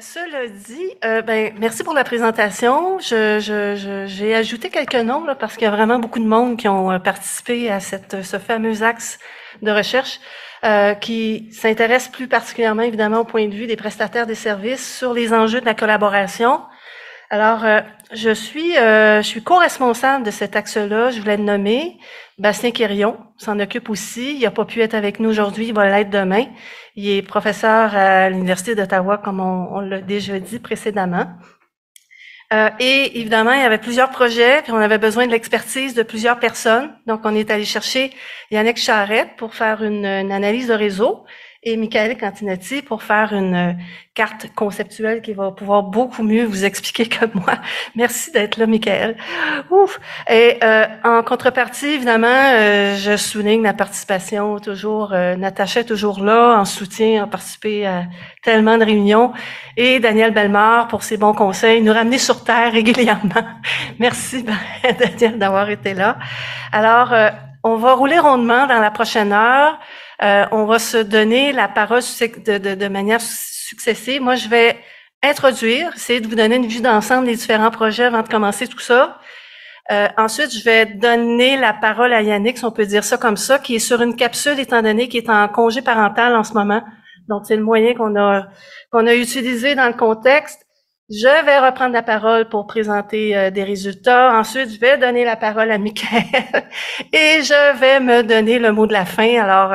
Cela dit, merci pour la présentation. J'ai ajouté quelques noms là, parce qu'il y a vraiment beaucoup de monde qui ont participé à ce fameux axe de recherche qui s'intéresse plus particulièrement évidemment au point de vue des prestataires des services sur les enjeux de la collaboration. Alors, je suis co-responsable de cet axe-là. Je voulais le nommer. Bastien Quirion s'en occupe aussi. Il n'a pas pu être avec nous aujourd'hui. Il va l'être demain. Il est professeur à l'Université d'Ottawa, comme on l'a déjà dit précédemment. Et évidemment, il y avait plusieurs projets, puis on avait besoin de l'expertise de plusieurs personnes. Donc, on est allé chercher Yannick Charette pour faire une analyse de réseau et Michael Cantinetti pour faire une carte conceptuelle qui va pouvoir beaucoup mieux vous expliquer que moi. Merci d'être là, Michael. Ouf. Et en contrepartie, évidemment, je souligne la participation toujours. Natacha est toujours là, en soutien, a participé à tellement de réunions. Et Daniel Bellemare pour ses bons conseils, nous ramener sur terre régulièrement. Merci, Daniel, d'avoir été là. Alors, on va rouler rondement dans la prochaine heure. On va se donner la parole de manière successive. Moi, je vais introduire, essayer de vous donner une vue d'ensemble des différents projets avant de commencer tout ça. Ensuite, je vais donner la parole à Yannick, si on peut dire ça comme ça, qui est sur une capsule, étant donné qu'il est en congé parental en ce moment. Donc, c'est le moyen qu'on a utilisé dans le contexte. Je vais reprendre la parole pour présenter des résultats. Ensuite, je vais donner la parole à Michael et je vais me donner le mot de la fin. Alors,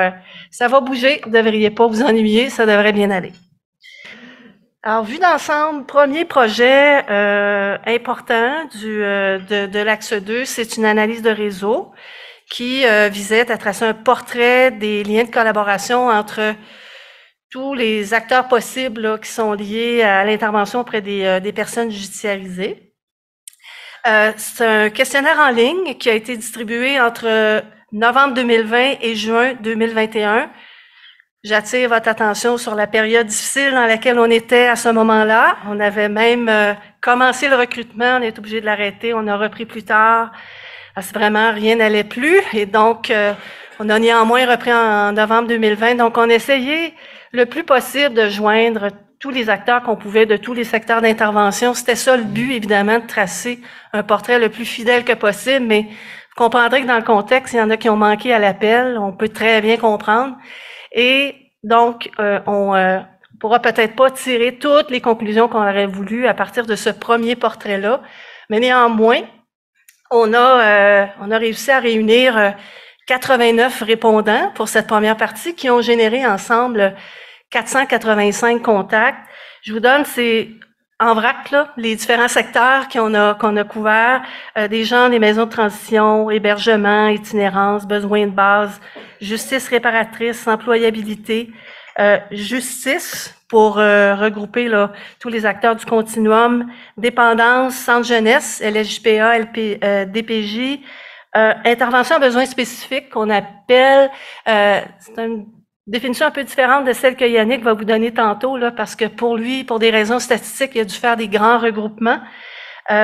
ça va bouger, vous ne devriez pas vous ennuyer, ça devrait bien aller. Alors, vue d'ensemble, premier projet important de l'axe 2, c'est une analyse de réseau qui visait à tracer un portrait des liens de collaboration entre tous les acteurs possibles là, qui sont liés à l'intervention auprès des personnes judiciarisées. C'est un questionnaire en ligne qui a été distribué entre novembre 2020 et juin 2021. J'attire votre attention sur la période difficile dans laquelle on était à ce moment-là. On avait même commencé le recrutement, on est obligé de l'arrêter, on a repris plus tard, parce que vraiment rien n'allait plus. Et donc, on a néanmoins repris en novembre 2020. Donc, on essayait le plus possible de joindre tous les acteurs qu'on pouvait de tous les secteurs d'intervention. C'était ça le but, évidemment, de tracer un portrait le plus fidèle que possible, mais vous comprendrez que dans le contexte, il y en a qui ont manqué à l'appel, on peut très bien comprendre. Et donc, on pourra peut-être pas tirer toutes les conclusions qu'on aurait voulu à partir de ce premier portrait-là, mais néanmoins, on a réussi à réunir 89 répondants pour cette première partie qui ont généré ensemble 485 contacts. Je vous donne, c'est en vrac, là, les différents secteurs qu'on a couverts, des gens des maisons de transition, hébergement, itinérance, besoins de base, justice réparatrice, employabilité, justice pour regrouper là, tous les acteurs du continuum, dépendance, centre jeunesse, LSJPA, DPJ, intervention à besoins spécifiques qu'on appelle, c'est une définition un peu différente de celle que Yannick va vous donner tantôt, là, parce que pour lui, pour des raisons statistiques, il a dû faire des grands regroupements,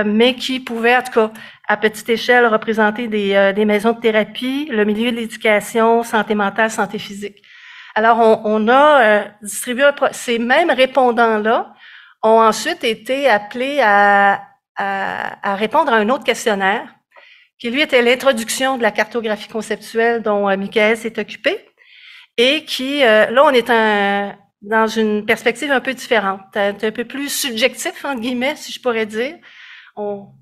mais qui pouvaient, en tout cas, à petite échelle, représenter des maisons de thérapie, le milieu de l'éducation, santé mentale, santé physique. Alors, on a distribué ces mêmes répondants-là ont ensuite été appelés à répondre à un autre questionnaire, qui lui était l'introduction de la cartographie conceptuelle dont Michael s'est occupé, et qui, là, on est dans une perspective un peu différente, un peu plus subjectif, entre guillemets, si je pourrais dire. On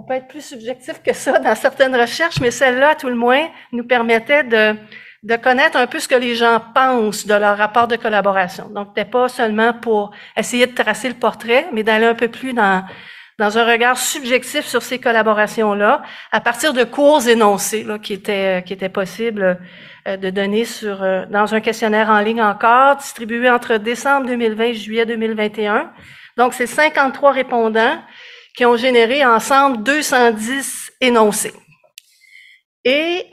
peut être plus subjectif que ça dans certaines recherches, mais celle-là, à tout le moins, nous permettait de connaître un peu ce que les gens pensent de leur rapport de collaboration. Donc, c'était pas seulement pour essayer de tracer le portrait, mais d'aller un peu plus dans un regard subjectif sur ces collaborations-là, à partir de courts énoncés là, qui étaient possibles de donner dans un questionnaire en ligne encore, distribué entre décembre 2020 et juillet 2021. Donc, c'est 53 répondants qui ont généré ensemble 210 énoncés. Et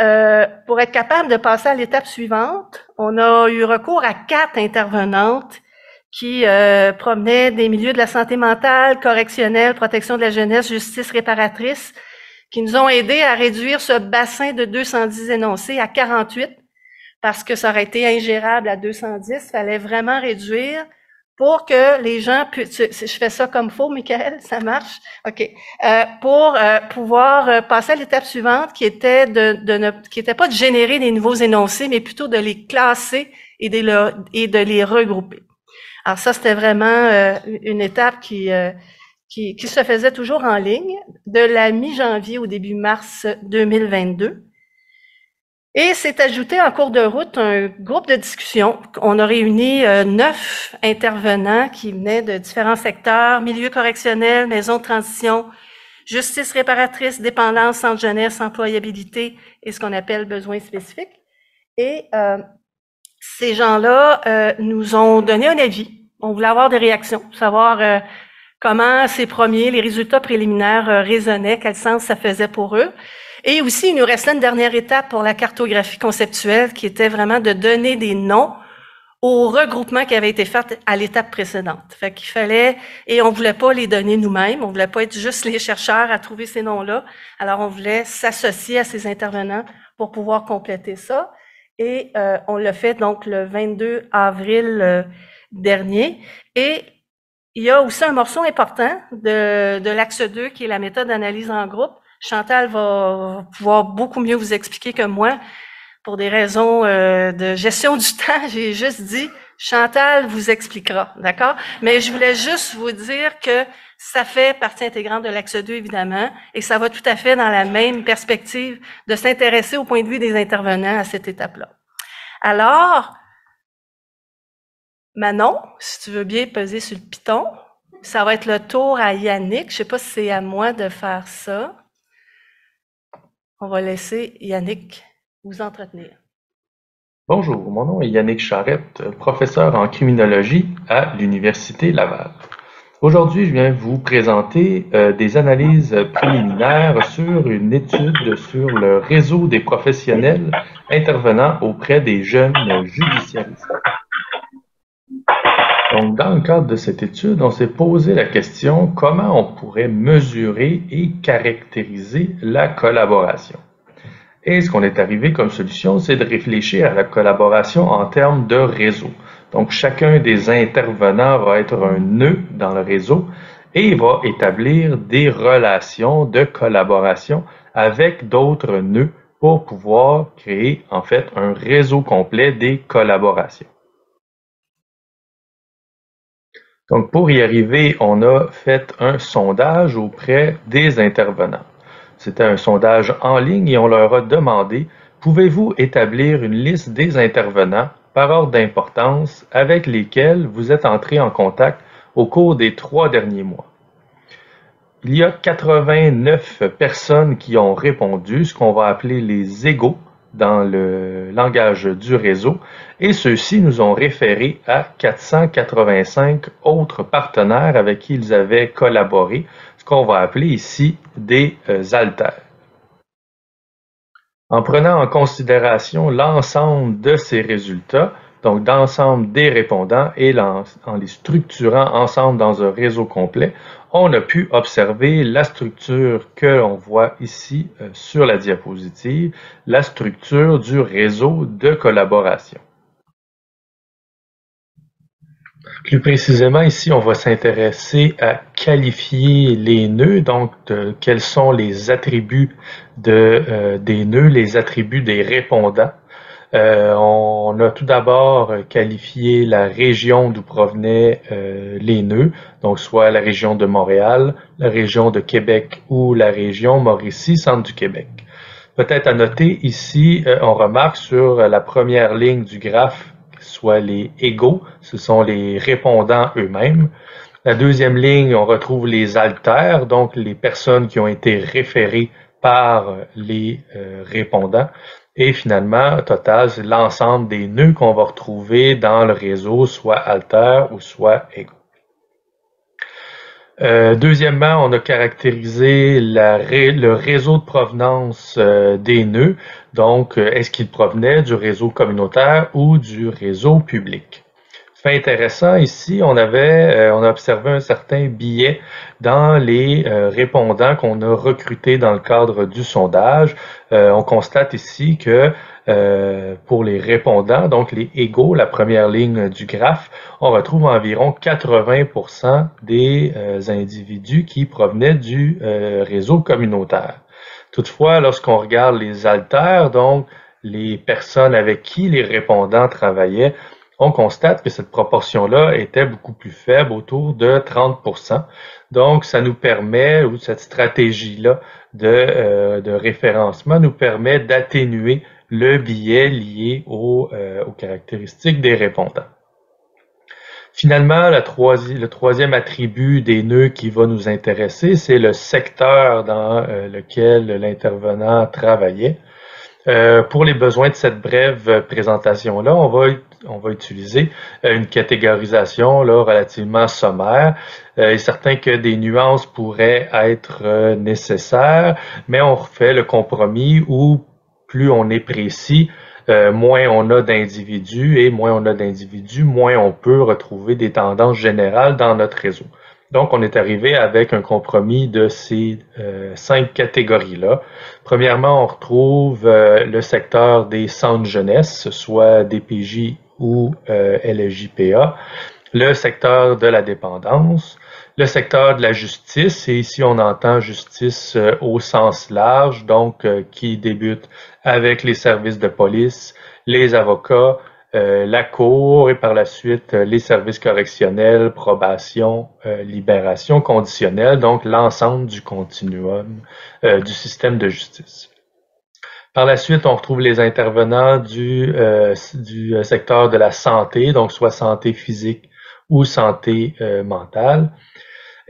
pour être capable de passer à l'étape suivante, on a eu recours à 4 intervenantes qui provenaient des milieux de la santé mentale, correctionnelle, protection de la jeunesse, justice réparatrice, qui nous ont aidés à réduire ce bassin de 210 énoncés à 48, parce que ça aurait été ingérable à 210. Il fallait vraiment réduire pour que les gens puissent, je fais ça comme faux, Michael, ça marche? OK. Pour pouvoir passer à l'étape suivante qui était qui était pas de générer des nouveaux énoncés, mais plutôt de les classer et de les regrouper. Alors ça, c'était vraiment une étape qui se faisait toujours en ligne de la mi-janvier au début mars 2022. Et s'est ajouté en cours de route un groupe de discussion. On a réuni 9 intervenants qui venaient de différents secteurs, milieu correctionnel, maison de transition, justice réparatrice, dépendance, centre jeunesse, employabilité et ce qu'on appelle besoins spécifiques. Et ces gens-là nous ont donné un avis. On voulait avoir des réactions, savoir comment les résultats préliminaires résonnaient, quel sens ça faisait pour eux. Et aussi, il nous restait une dernière étape pour la cartographie conceptuelle qui était vraiment de donner des noms aux regroupements qui avaient été faits à l'étape précédente. Fait qu'il fallait, et on voulait pas les donner nous-mêmes, on voulait pas être juste les chercheurs à trouver ces noms-là. Alors, on voulait s'associer à ces intervenants pour pouvoir compléter ça. Et on l'a fait donc le 22 avril dernier. Et il y a aussi un morceau important de l'axe 2 qui est la méthode d'analyse en groupe. Chantal va pouvoir beaucoup mieux vous expliquer que moi. Pour des raisons de gestion du temps, j'ai juste dit Chantal vous expliquera, d'accord? Mais je voulais juste vous dire que ça fait partie intégrante de l'axe 2, évidemment, et ça va tout à fait dans la même perspective de s'intéresser au point de vue des intervenants à cette étape-là. Alors, Manon, si tu veux bien peser sur le piton, ça va être le tour à Yannick. Je sais pas si c'est à moi de faire ça. On va laisser Yannick vous entretenir. Bonjour, mon nom est Yannick Charette, professeur en criminologie à l'Université Laval. Aujourd'hui, je viens vous présenter des analyses préliminaires sur une étude sur le réseau des professionnels intervenant auprès des jeunes judiciarisés. Donc, dans le cadre de cette étude, on s'est posé la question comment on pourrait mesurer et caractériser la collaboration. Et ce qu'on est arrivé comme solution, c'est de réfléchir à la collaboration en termes de réseau. Donc, chacun des intervenants va être un nœud dans le réseau et va établir des relations de collaboration avec d'autres nœuds pour pouvoir créer, en fait, un réseau complet des collaborations. Donc, pour y arriver, on a fait un sondage auprès des intervenants. C'était un sondage en ligne et on leur a demandé « Pouvez-vous établir une liste des intervenants par ordre d'importance avec lesquels vous êtes entrés en contact au cours des 3 derniers mois? » Il y a 89 personnes qui ont répondu, ce qu'on va appeler les égaux dans le langage du réseau, et ceux-ci nous ont référé à 485 autres partenaires avec qui ils avaient collaboré, ce qu'on va appeler ici des altères. En prenant en considération l'ensemble de ces résultats, donc d'ensemble des répondants et en les structurant ensemble dans un réseau complet, on a pu observer la structure que l'on voit ici sur la diapositive, la structure du réseau de collaboration. Plus précisément, ici, on va s'intéresser à qualifier les nœuds, donc quels sont les attributs des nœuds, les attributs des répondants. On a tout d'abord qualifié la région d'où provenaient les nœuds, donc soit la région de Montréal, la région de Québec ou la région Mauricie, centre du Québec. Peut-être à noter ici, on remarque sur la première ligne du graphe, soit les égaux, ce sont les répondants eux-mêmes. La deuxième ligne, on retrouve les altères, donc les personnes qui ont été référées par les répondants. Et finalement, au total, c'est l'ensemble des nœuds qu'on va retrouver dans le réseau, soit altères ou soit égaux. Deuxièmement, on a caractérisé le réseau de provenance des nœuds. Donc, est-ce qu'ils provenaient du réseau communautaire ou du réseau public? Fait intéressant ici, on a observé un certain biais dans les répondants qu'on a recrutés dans le cadre du sondage. On constate ici que pour les répondants, donc les égaux, la première ligne du graphe, on retrouve environ 80% des individus qui provenaient du réseau communautaire. Toutefois, lorsqu'on regarde les alters, donc les personnes avec qui les répondants travaillaient, on constate que cette proportion-là était beaucoup plus faible, autour de 30%. Donc, ça nous permet, ou cette stratégie-là de référencement nous permet d'atténuer le biais lié aux caractéristiques des répondants. Finalement, le troisième attribut des nœuds qui va nous intéresser, c'est le secteur dans lequel l'intervenant travaillait. Pour les besoins de cette brève présentation-là, on va utiliser une catégorisation là, relativement sommaire. Il est certain que des nuances pourraient être nécessaires, mais on refait le compromis où plus on est précis, moins on a d'individus et moins on a d'individus, moins on peut retrouver des tendances générales dans notre réseau. Donc, on est arrivé avec un compromis de ces 5 catégories-là. Premièrement, on retrouve le secteur des centres jeunesse, soit DPJ ou LJPA, le secteur de la dépendance, le secteur de la justice, et ici on entend justice au sens large, donc qui débute avec les services de police, les avocats, la cour et par la suite les services correctionnels, probation, libération conditionnelle, donc l'ensemble du continuum du système de justice. Par la suite, on retrouve les intervenants du secteur de la santé, donc soit santé physique ou santé mentale.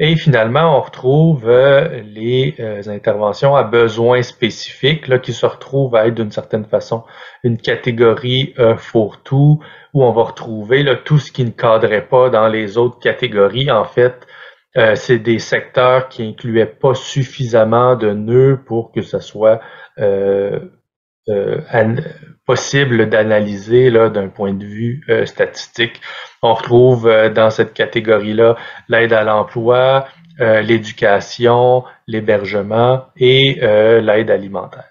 Et finalement, on retrouve les interventions à besoins spécifiques là, qui se retrouvent à être d'une certaine façon une catégorie fourre-tout, où on va retrouver là, tout ce qui ne cadrait pas dans les autres catégories. En fait, c'est des secteurs qui incluaient pas suffisamment de nœuds pour que ce soit possible d'analyser là d'un point de vue statistique. On retrouve dans cette catégorie-là l'aide à l'emploi, l'éducation, l'hébergement et l'aide alimentaire.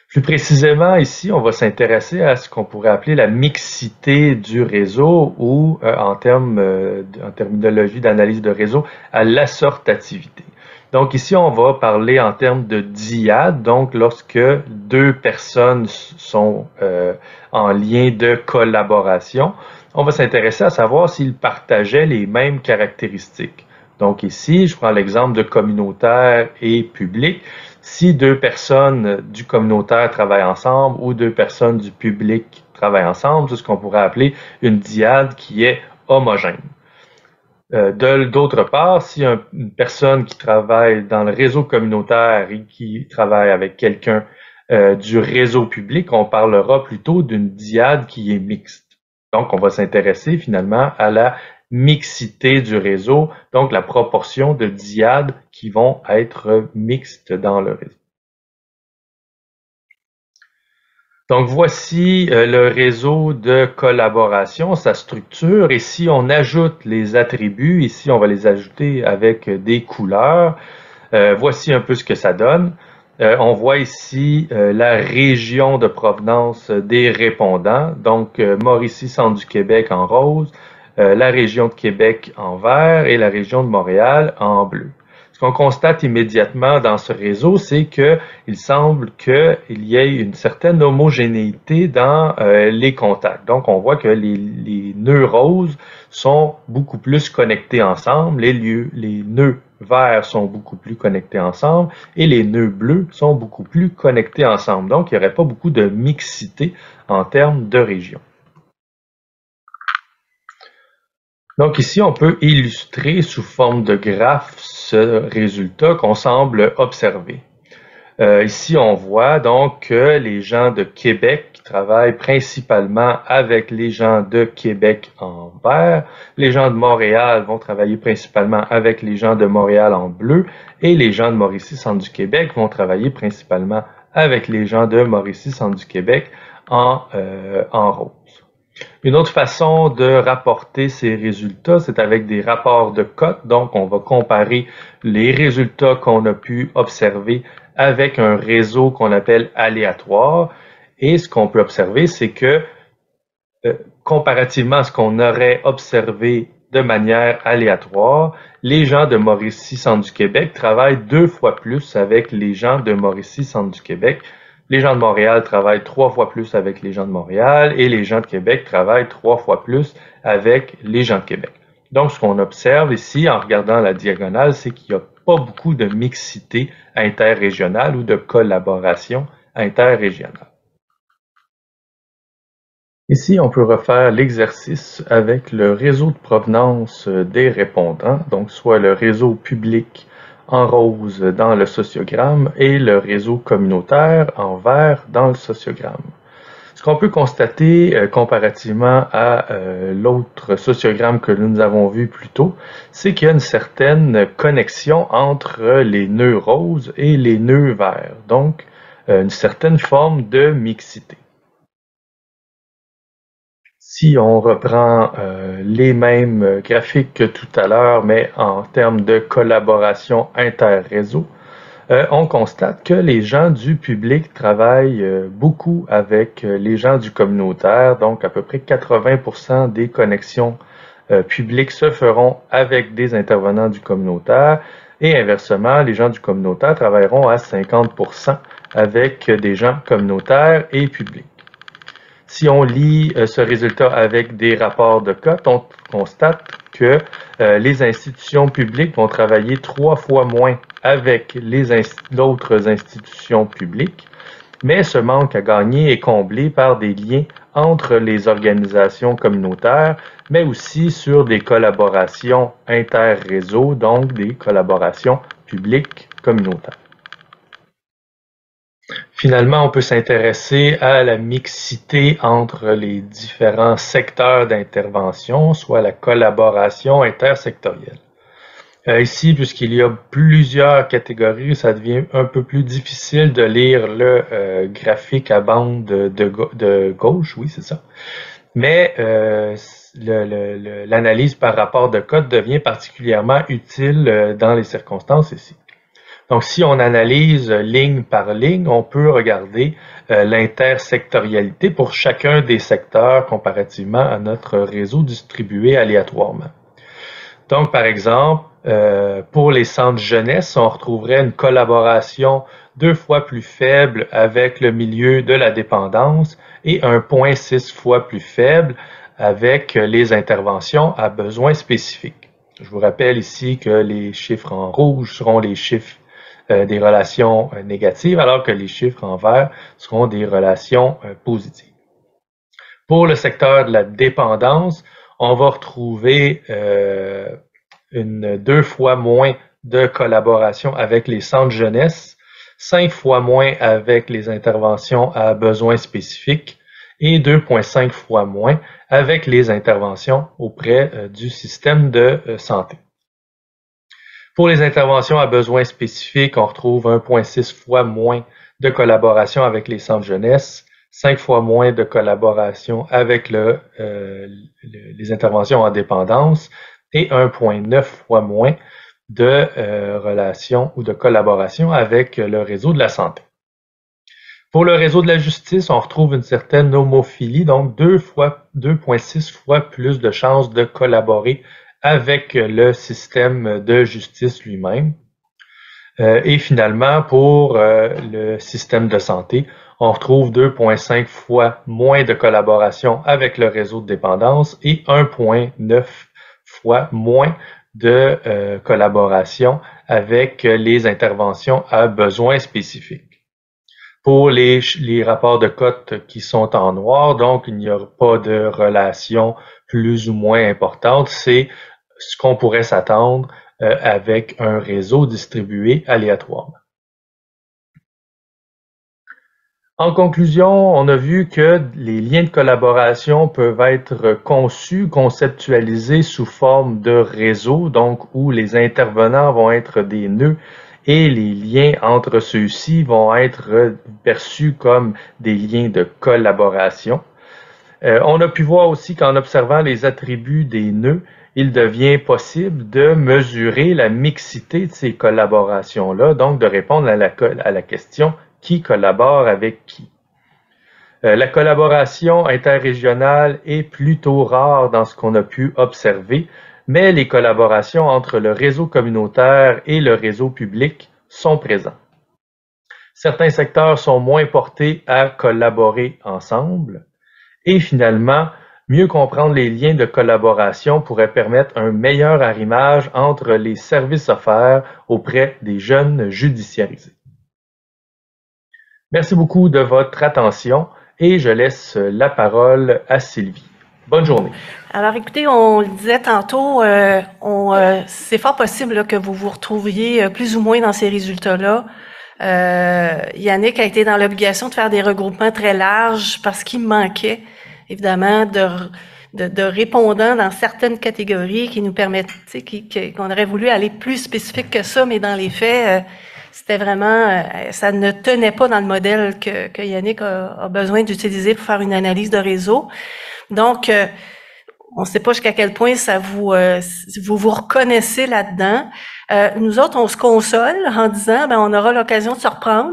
Plus précisément, ici, on va s'intéresser à ce qu'on pourrait appeler la mixité du réseau ou, en terminologie d'analyse de réseau, à l'assortativité. Donc ici, on va parler en termes de dyade, donc lorsque deux personnes sont en lien de collaboration, on va s'intéresser à savoir s'ils partageaient les mêmes caractéristiques. Donc ici, je prends l'exemple de communautaire et public. Si deux personnes du communautaire travaillent ensemble ou deux personnes du public travaillent ensemble, c'est ce qu'on pourrait appeler une dyade qui est homogène. D'autre part, si une personne qui travaille dans le réseau communautaire et qui travaille avec quelqu'un du réseau public, on parlera plutôt d'une dyade qui est mixte. Donc, on va s'intéresser finalement à la mixité du réseau, donc la proportion de dyades qui vont être mixtes dans le réseau. Donc voici le réseau de collaboration, sa structure, et si on ajoute les attributs, ici on va les ajouter avec des couleurs, voici un peu ce que ça donne. On voit ici la région de provenance des répondants, donc Mauricie, Centre du Québec en rose, la région de Québec en vert et la région de Montréal en bleu. Ce qu'on constate immédiatement dans ce réseau, c'est qu'il semble qu'il y ait une certaine homogénéité dans les contacts. Donc, on voit que les nœuds roses sont beaucoup plus connectés ensemble, les nœuds verts sont beaucoup plus connectés ensemble et les nœuds bleus sont beaucoup plus connectés ensemble. Donc, il n'y aurait pas beaucoup de mixité en termes de région. Donc ici, on peut illustrer sous forme de graphe ce résultat qu'on semble observer. Ici, on voit donc que les gens de Québec travaillent principalement avec les gens de Québec en vert. Les gens de Montréal vont travailler principalement avec les gens de Montréal en bleu. Et les gens de Mauricie, Centre du Québec vont travailler principalement avec les gens de Mauricie, Centre du Québec en rose. Une autre façon de rapporter ces résultats, c'est avec des rapports de cotes. Donc, on va comparer les résultats qu'on a pu observer avec un réseau qu'on appelle aléatoire. Et ce qu'on peut observer, c'est que comparativement à ce qu'on aurait observé de manière aléatoire, les gens de Mauricie, Centre du Québec travaillent 2 fois plus avec les gens de Mauricie, Centre du Québec. Les gens de Montréal travaillent 3 fois plus avec les gens de Montréal et les gens de Québec travaillent 3 fois plus avec les gens de Québec. Donc, ce qu'on observe ici en regardant la diagonale, c'est qu'il n'y a pas beaucoup de mixité interrégionale ou de collaboration interrégionale. Ici, on peut refaire l'exercice avec le réseau de provenance des répondants, donc soit le réseau public en rose dans le sociogramme et le réseau communautaire en vert dans le sociogramme. Ce qu'on peut constater comparativement à l'autre sociogramme que nous avons vu plus tôt, c'est qu'il y a une certaine connexion entre les nœuds roses et les nœuds verts, donc une certaine forme de mixité. Si on reprend les mêmes graphiques que tout à l'heure, mais en termes de collaboration inter-réseau, on constate que les gens du public travaillent beaucoup avec les gens du communautaire, donc à peu près 80% des connexions publiques se feront avec des intervenants du communautaire, et inversement, les gens du communautaire travailleront à 50% avec des gens communautaires et publics. Si on lit ce résultat avec des rapports de cotes, on constate que les institutions publiques vont travailler 3 fois moins avec d'autres institutions publiques, mais ce manque à gagner est comblé par des liens entre les organisations communautaires, mais aussi sur des collaborations inter-réseaux, donc des collaborations publiques communautaires. Finalement, on peut s'intéresser à la mixité entre les différents secteurs d'intervention, soit la collaboration intersectorielle. Ici, puisqu'il y a plusieurs catégories, ça devient un peu plus difficile de lire le graphique à bande de gauche, oui, c'est ça. Mais l'analyse par rapport de code devient particulièrement utile dans les circonstances ici. Donc, si on analyse ligne par ligne, on peut regarder l'intersectorialité pour chacun des secteurs comparativement à notre réseau distribué aléatoirement. Donc, par exemple, pour les centres jeunesse, on retrouverait une collaboration 2 fois plus faible avec le milieu de la dépendance et 1,6 fois plus faible avec les interventions à besoins spécifiques. Je vous rappelle ici que les chiffres en rouge seront les chiffres des relations négatives, alors que les chiffres en vert seront des relations positives. Pour le secteur de la dépendance, on va retrouver 2 fois moins de collaboration avec les centres jeunesse, 5 fois moins avec les interventions à besoins spécifiques et 2,5 fois moins avec les interventions auprès du système de santé. Pour les interventions à besoins spécifiques, on retrouve 1,6 fois moins de collaboration avec les centres jeunesse, 5 fois moins de collaboration avec les interventions en dépendance et 1,9 fois moins de relations ou de collaboration avec le réseau de la santé. Pour le réseau de la justice, on retrouve une certaine homophilie, donc 2,6 fois plus de chances de collaborer avec le système de justice lui-même. Et finalement, pour le système de santé, on retrouve 2,5 fois moins de collaboration avec le réseau de dépendance et 1,9 fois moins de collaboration avec les interventions à besoins spécifiques. Pour les rapports de cotes qui sont en noir, donc il n'y a pas de relation plus ou moins importante, c'est ce qu'on pourrait s'attendre avec un réseau distribué aléatoirement. En conclusion, on a vu que les liens de collaboration peuvent être conçus, conceptualisés sous forme de réseau, donc où les intervenants vont être des nœuds et les liens entre ceux-ci vont être perçus comme des liens de collaboration. On a pu voir aussi qu'en observant les attributs des nœuds, il devient possible de mesurer la mixité de ces collaborations-là, donc de répondre à la question « qui collabore avec qui ». La collaboration interrégionale est plutôt rare dans ce qu'on a pu observer, mais les collaborations entre le réseau communautaire et le réseau public sont présents. Certains secteurs sont moins portés à collaborer ensemble. Et finalement, mieux comprendre les liens de collaboration pourrait permettre un meilleur arrimage entre les services offerts auprès des jeunes judiciarisés. Merci beaucoup de votre attention et je laisse la parole à Sylvie. Bonne journée. Alors, écoutez, on le disait tantôt, c'est fort possible là, que vous vous retrouviez plus ou moins dans ces résultats-là. Yannick a été dans l'obligation de faire des regroupements très larges parce qu'il manquait, évidemment, de répondants dans certaines catégories qui nous permettent, qu'on aurait voulu aller plus spécifique que ça, mais dans les faits, c'était vraiment, ça ne tenait pas dans le modèle que Yannick a besoin d'utiliser pour faire une analyse de réseau. Donc, on ne sait pas jusqu'à quel point ça vous reconnaissez là-dedans. Nous autres, on se console en disant, on aura l'occasion de se reprendre.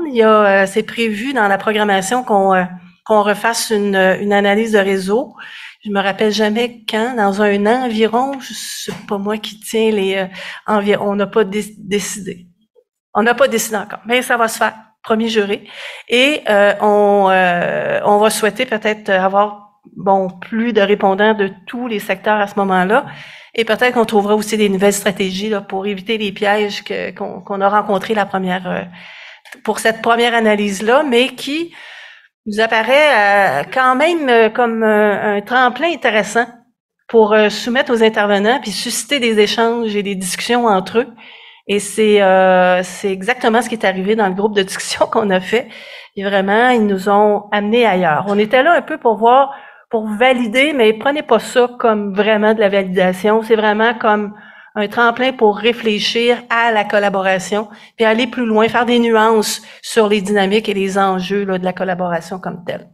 C'est prévu dans la programmation qu'on refasse une analyse de réseau. Je me rappelle jamais quand, dans un an environ, c'est pas moi qui tiens on n'a pas décidé. On n'a pas décidé encore, mais ça va se faire, premier juré. Et on va souhaiter peut-être avoir plus de répondants de tous les secteurs à ce moment-là. Et peut-être qu'on trouvera aussi des nouvelles stratégies là, pour éviter les pièges qu'on a rencontrés pour cette première analyse-là, mais qui nous apparaît quand même comme un tremplin intéressant pour soumettre aux intervenants puis susciter des échanges et des discussions entre eux. Et c'est exactement ce qui est arrivé dans le groupe de discussion qu'on a fait. Et vraiment, ils nous ont amenés ailleurs. On était là un peu pour valider, mais prenez pas ça comme vraiment de la validation. C'est vraiment comme un tremplin pour réfléchir à la collaboration, puis aller plus loin, faire des nuances sur les dynamiques et les enjeux là, de la collaboration comme telle.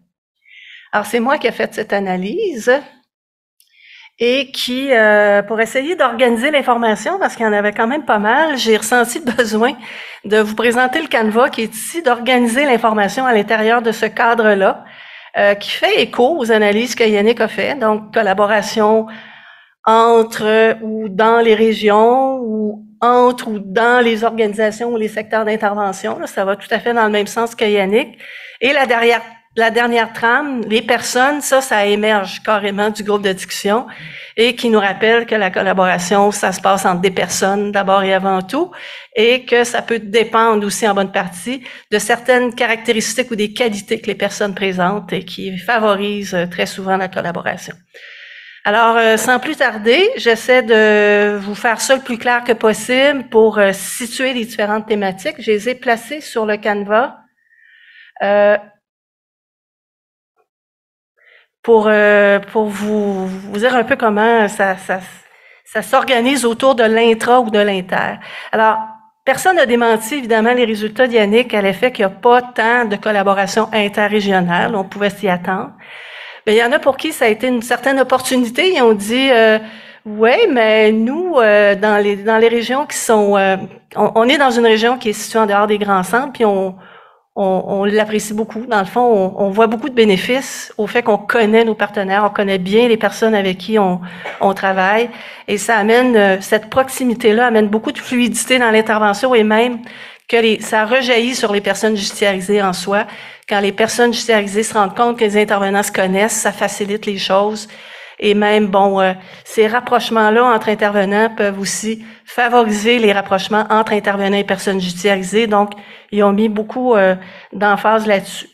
Alors, c'est moi qui ai fait cette analyse et qui, pour essayer d'organiser l'information, parce qu'il y en avait quand même pas mal, j'ai ressenti le besoin de vous présenter le Canva qui est ici, d'organiser l'information à l'intérieur de ce cadre-là, qui fait écho aux analyses que Yannick a fait, donc collaboration entre ou dans les régions ou entre ou dans les organisations ou les secteurs d'intervention. Là, ça va tout à fait dans le même sens que Yannick. Et la dernière trame, les personnes, ça émerge carrément du groupe de discussion et qui nous rappelle que la collaboration, ça se passe entre des personnes d'abord et avant tout et que ça peut dépendre aussi en bonne partie de certaines caractéristiques ou des qualités que les personnes présentent et qui favorisent très souvent la collaboration. Alors, sans plus tarder, j'essaie de vous faire ça le plus clair que possible pour situer les différentes thématiques. Je les ai placées sur le Canva pour vous dire un peu comment ça s'organise autour de l'intra ou de l'inter. Alors, personne n'a démenti, évidemment, les résultats de Yannick à l'effet qu'il n'y a pas tant de collaboration interrégionale. On pouvait s'y attendre. Mais il y en a pour qui ça a été une certaine opportunité. Ils ont dit, ouais, mais nous, dans les régions qui sont, on est dans une région qui est située en dehors des grands centres, puis on l'apprécie beaucoup. Dans le fond, on voit beaucoup de bénéfices au fait qu'on connaît nos partenaires, on connaît bien les personnes avec qui on travaille, et ça amène cette proximité-là amène beaucoup de fluidité dans l'intervention et même que ça rejaillit sur les personnes judiciarisées en soi. Quand les personnes judiciarisées se rendent compte que les intervenants se connaissent, ça facilite les choses. Et même, ces rapprochements-là entre intervenants peuvent aussi favoriser les rapprochements entre intervenants et personnes judiciarisées. Donc, ils ont mis beaucoup d'emphase là-dessus.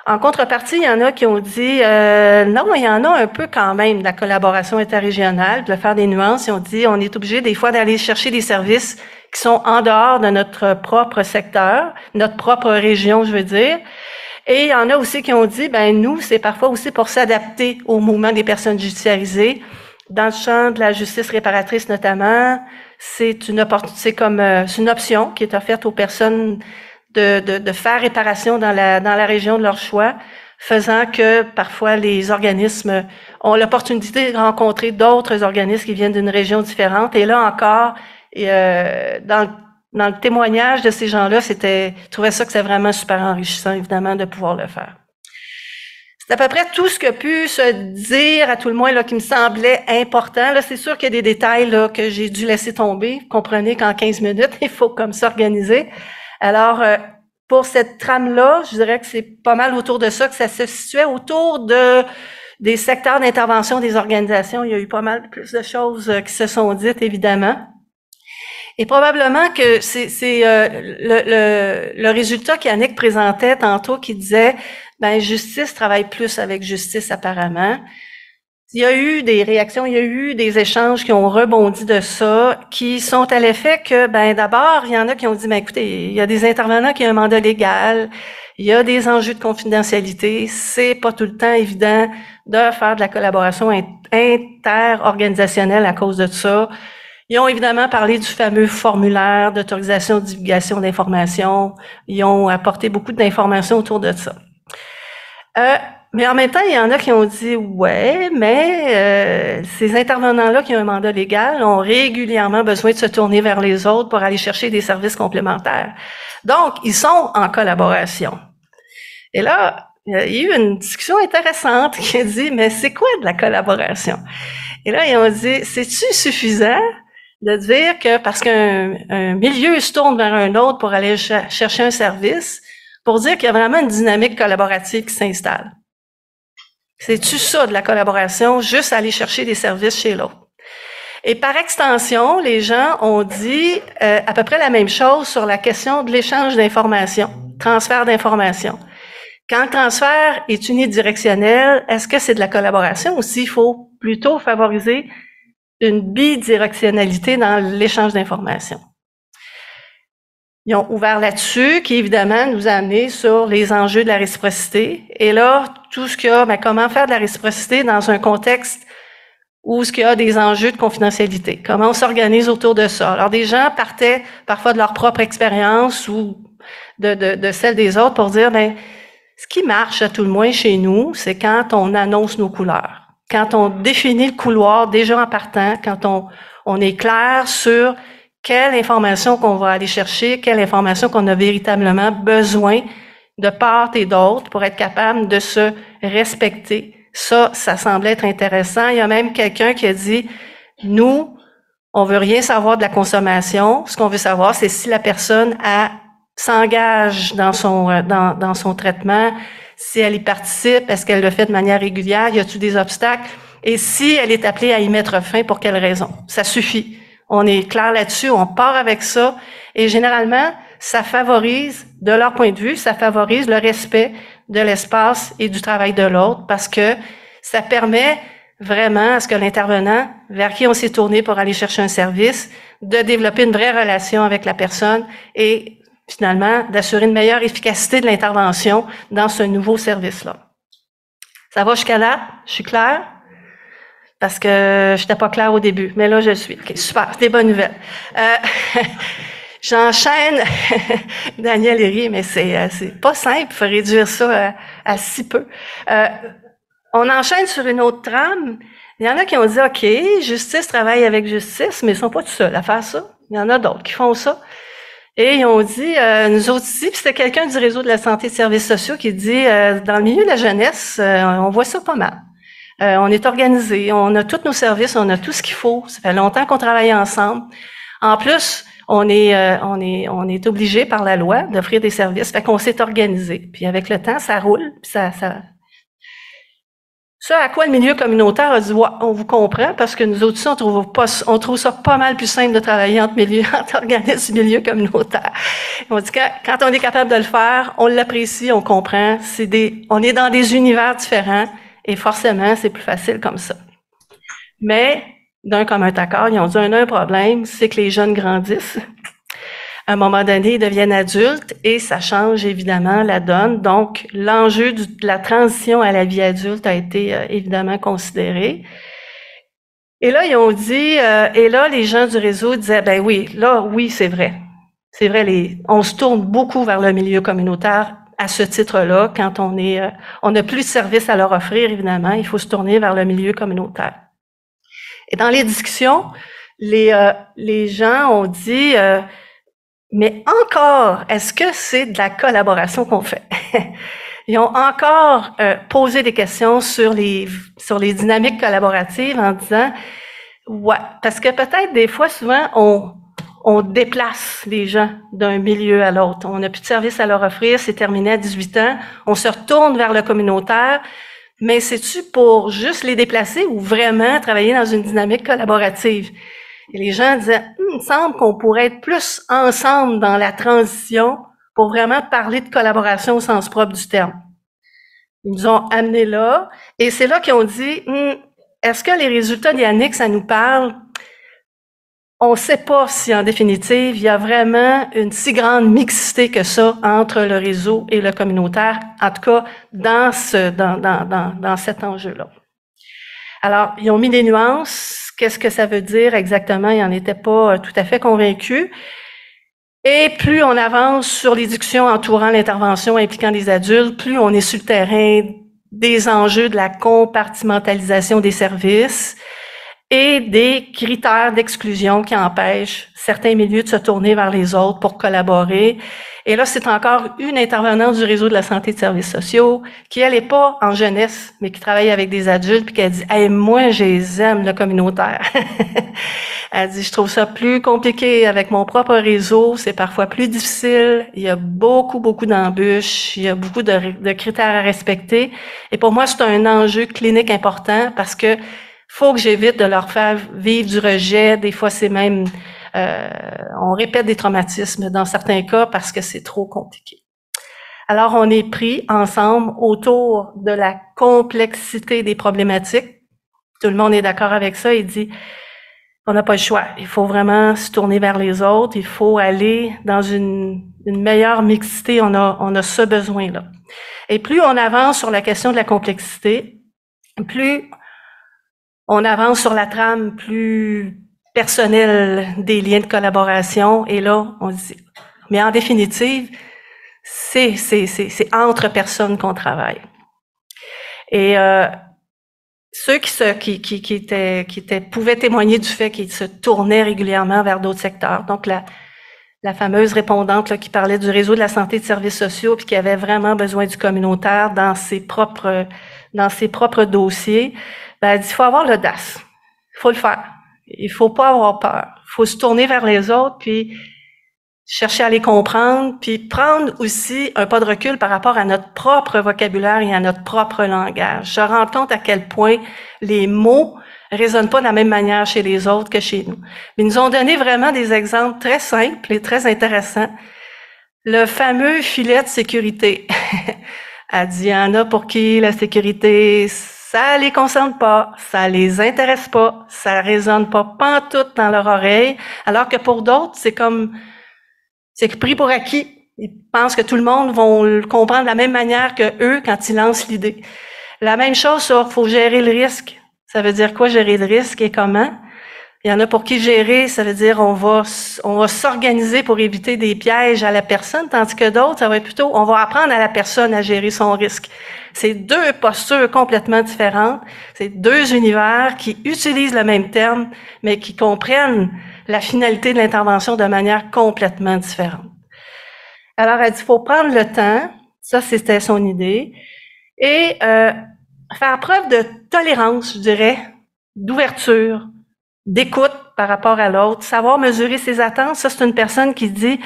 En contrepartie, il y en a qui ont dit non, il y en a un peu quand même de la collaboration interrégionale, de faire des nuances. Ils ont dit on est obligé des fois d'aller chercher des services qui sont en dehors de notre propre secteur, notre propre région, je veux dire. Et il y en a aussi qui ont dit, nous, c'est parfois aussi pour s'adapter au mouvement des personnes judiciarisées, dans le champ de la justice réparatrice notamment, c'est c'est une option qui est offerte aux personnes de faire réparation dans la région de leur choix, faisant que parfois les organismes ont l'opportunité de rencontrer d'autres organismes qui viennent d'une région différente. Et là encore, dans le témoignage de ces gens-là, je trouvais ça que c'est vraiment super enrichissant, évidemment, de pouvoir le faire. C'est à peu près tout ce que pu se dire, à tout le moins, là, qui me semblait important. Là, c'est sûr qu'il y a des détails là, que j'ai dû laisser tomber. Comprenez qu'en 15 minutes, il faut comme s'organiser. Alors, pour cette trame-là, je dirais que c'est pas mal autour de ça, que ça se situait autour des secteurs d'intervention des organisations. Il y a eu pas mal plus de choses qui se sont dites, évidemment. Et probablement que c'est le résultat qu'Yannick présentait tantôt, qui disait, ben Justice travaille plus avec Justice apparemment. Il y a eu des réactions, il y a eu des échanges qui ont rebondi de ça, qui sont à l'effet que, ben d'abord, il y en a qui ont dit, ben écoutez, il y a des intervenants qui ont un mandat légal, il y a des enjeux de confidentialité, c'est pas tout le temps évident de faire de la collaboration interorganisationnelle à cause de ça. Ils ont évidemment parlé du fameux formulaire d'autorisation de divulgation d'informations. Ils ont apporté beaucoup d'informations autour de ça. Mais en même temps, il y en a qui ont dit, ouais, mais ces intervenants-là qui ont un mandat légal ont régulièrement besoin de se tourner vers les autres pour aller chercher des services complémentaires. Donc, ils sont en collaboration. Et là, il y a eu une discussion intéressante qui a dit, mais c'est quoi de la collaboration? Et là, ils ont dit, c'est-tu suffisant de dire que parce qu'un milieu se tourne vers un autre pour aller chercher un service, pour dire qu'il y a vraiment une dynamique collaborative qui s'installe? C'est-tu ça de la collaboration, juste aller chercher des services chez l'autre? Et par extension, les gens ont dit à peu près la même chose sur la question de l'échange d'informations, transfert d'informations. Quand le transfert est unidirectionnel, est-ce que c'est de la collaboration ou s'il faut plutôt favoriser une bidirectionnalité dans l'échange d'informations? Ils ont ouvert là-dessus, qui évidemment nous a amené sur les enjeux de la réciprocité. Et là, tout ce qu'il y a, ben, comment faire de la réciprocité dans un contexte où ce qu'il y a des enjeux de confidentialité? Comment on s'organise autour de ça? Alors, des gens partaient parfois de leur propre expérience ou de celle des autres pour dire, ben, ce qui marche à tout le moins chez nous, c'est quand on annonce nos couleurs. Quand on définit le couloir déjà en partant, quand on est clair sur quelle information qu'on va aller chercher, quelle information qu'on a véritablement besoin de part et d'autre pour être capable de se respecter. Ça semble être intéressant. Il y a même quelqu'un qui a dit, nous, on veut rien savoir de la consommation. Ce qu'on veut savoir, c'est si la personne s'engage dans son traitement, si elle y participe, est-ce qu'elle le fait de manière régulière, y a-t-il des obstacles, et si elle est appelée à y mettre fin, pour quelle raison? Ça suffit. On est clair là-dessus, on part avec ça, et généralement, ça favorise, de leur point de vue, ça favorise le respect de l'espace et du travail de l'autre, parce que ça permet vraiment à ce que l'intervenant, vers qui on s'est tourné pour aller chercher un service, de développer une vraie relation avec la personne et finalement d'assurer une meilleure efficacité de l'intervention dans ce nouveau service-là. Ça va jusqu'à là? Je suis claire? Parce que je n'étais pas claire au début, mais là je le suis. OK, super, c'est des bonnes nouvelles. J'enchaîne, Daniel Herrier, mais c'est pas simple, il faut réduire ça à si peu. On enchaîne sur une autre trame. Il y en a qui ont dit, OK, Justice travaille avec Justice, mais ils sont pas tout seuls à faire ça. Il y en a d'autres qui font ça. Et ils ont dit, nous autres ici, puis c'était quelqu'un du réseau de la santé et des services sociaux qui dit, dans le milieu de la jeunesse, on voit ça pas mal. On est organisé, on a tous nos services, on a tout ce qu'il faut. Ça fait longtemps qu'on travaille ensemble. En plus, on est obligé par la loi d'offrir des services, fait qu'on s'est organisé. Puis avec le temps, ça roule, puis ça à quoi le milieu communautaire a dit, ouais, on vous comprend, parce que nous autres ici, on trouve ça pas mal plus simple de travailler entre organismes du milieu communautaire. On dit que quand on est capable de le faire, on l'apprécie, on comprend. On est dans des univers différents, et forcément, c'est plus facile comme ça. Mais, d'un commun accord, ils ont dit, un problème, c'est que les jeunes grandissent. À un moment donné, ils deviennent adultes et ça change évidemment la donne. Donc, l'enjeu de la transition à la vie adulte a été évidemment considéré. Et là, ils ont dit, et là, les gens du réseau disaient, ben oui, là, oui, c'est vrai. C'est vrai, on se tourne beaucoup vers le milieu communautaire à ce titre-là. Quand on n'a plus de services à leur offrir, évidemment, il faut se tourner vers le milieu communautaire. Et dans les discussions, les gens ont dit, mais encore, est-ce que c'est de la collaboration qu'on fait? Ils ont encore posé des questions sur les dynamiques collaboratives en disant, ouais, parce que peut-être des fois, souvent, on déplace les gens d'un milieu à l'autre. On n'a plus de service à leur offrir, c'est terminé à 18 ans. On se retourne vers le communautaire. Mais c'est-tu pour juste les déplacer ou vraiment travailler dans une dynamique collaborative? Et les gens disaient, il me semble qu'on pourrait être plus ensemble dans la transition pour vraiment parler de collaboration au sens propre du terme. Ils nous ont amenés là, et c'est là qu'ils ont dit, est-ce que les résultats d'Yannick, ça nous parle? On ne sait pas si, en définitive, il y a vraiment une si grande mixité que ça entre le réseau et le communautaire, en tout cas dans cet enjeu-là. Alors, ils ont mis des nuances. Qu'est-ce que ça veut dire exactement? Ils n'en étaient pas tout à fait convaincus. Et plus on avance sur les discussions entourant l'intervention impliquant des adultes, plus on est sur le terrain des enjeux de la compartimentalisation des services et des critères d'exclusion qui empêchent certains milieux de se tourner vers les autres pour collaborer. Et là, c'est encore une intervenante du réseau de la santé et de services sociaux qui, elle, n'est pas en jeunesse, mais qui travaille avec des adultes, puis qui a dit « Hey, moi, j'aime le communautaire. » Elle dit « Je trouve ça plus compliqué avec mon propre réseau, c'est parfois plus difficile, il y a beaucoup d'embûches, il y a beaucoup de critères à respecter. Et pour moi, c'est un enjeu clinique important parce que faut que j'évite de leur faire vivre du rejet. Des fois, c'est même, on répète des traumatismes dans certains cas parce que c'est trop compliqué. Alors, on est pris ensemble autour de la complexité des problématiques. Tout le monde est d'accord avec ça. Il dit, on n'a pas le choix. Il faut vraiment se tourner vers les autres. Il faut aller dans une meilleure mixité. On a ce besoin-là. Et plus on avance sur la question de la complexité, plus on avance sur la trame plus personnelle des liens de collaboration. Et là, on dit, mais en définitive, c'est entre personnes qu'on travaille. Et ceux qui pouvaient témoigner du fait qu'ils se tournaient régulièrement vers d'autres secteurs. Donc la fameuse répondante là, qui parlait du réseau de la santé et de services sociaux puis qui avait vraiment besoin du communautaire dans ses propres dossiers, ben, elle dit, il faut avoir l'audace. Il faut le faire. Il faut pas avoir peur. Il faut se tourner vers les autres puis chercher à les comprendre, puis prendre aussi un pas de recul par rapport à notre propre vocabulaire et à notre propre langage. Je rends compte à quel point les mots résonnent pas de la même manière chez les autres que chez nous. Mais ils nous ont donné vraiment des exemples très simples et très intéressants. Le fameux filet de sécurité. Elle dit, il y en a pour qui la sécurité, ça les concerne pas, ça les intéresse pas, ça résonne pas pantoute dans leur oreille, alors que pour d'autres, c'est pris pour acquis. Ils pensent que tout le monde va le comprendre de la même manière que eux quand ils lancent l'idée. La même chose sur faut gérer le risque. Ça veut dire quoi gérer le risque et comment? Il y en a pour qui gérer, ça veut dire on va s'organiser pour éviter des pièges à la personne, tandis que d'autres, ça va être plutôt on va apprendre à la personne à gérer son risque. C'est deux postures complètement différentes. C'est deux univers qui utilisent le même terme, mais qui comprennent la finalité de l'intervention de manière complètement différente. Alors, elle dit, il faut prendre le temps, ça c'était son idée, et faire preuve de tolérance, je dirais, d'ouverture, d'écoute par rapport à l'autre, savoir mesurer ses attentes. Ça, c'est une personne qui dit,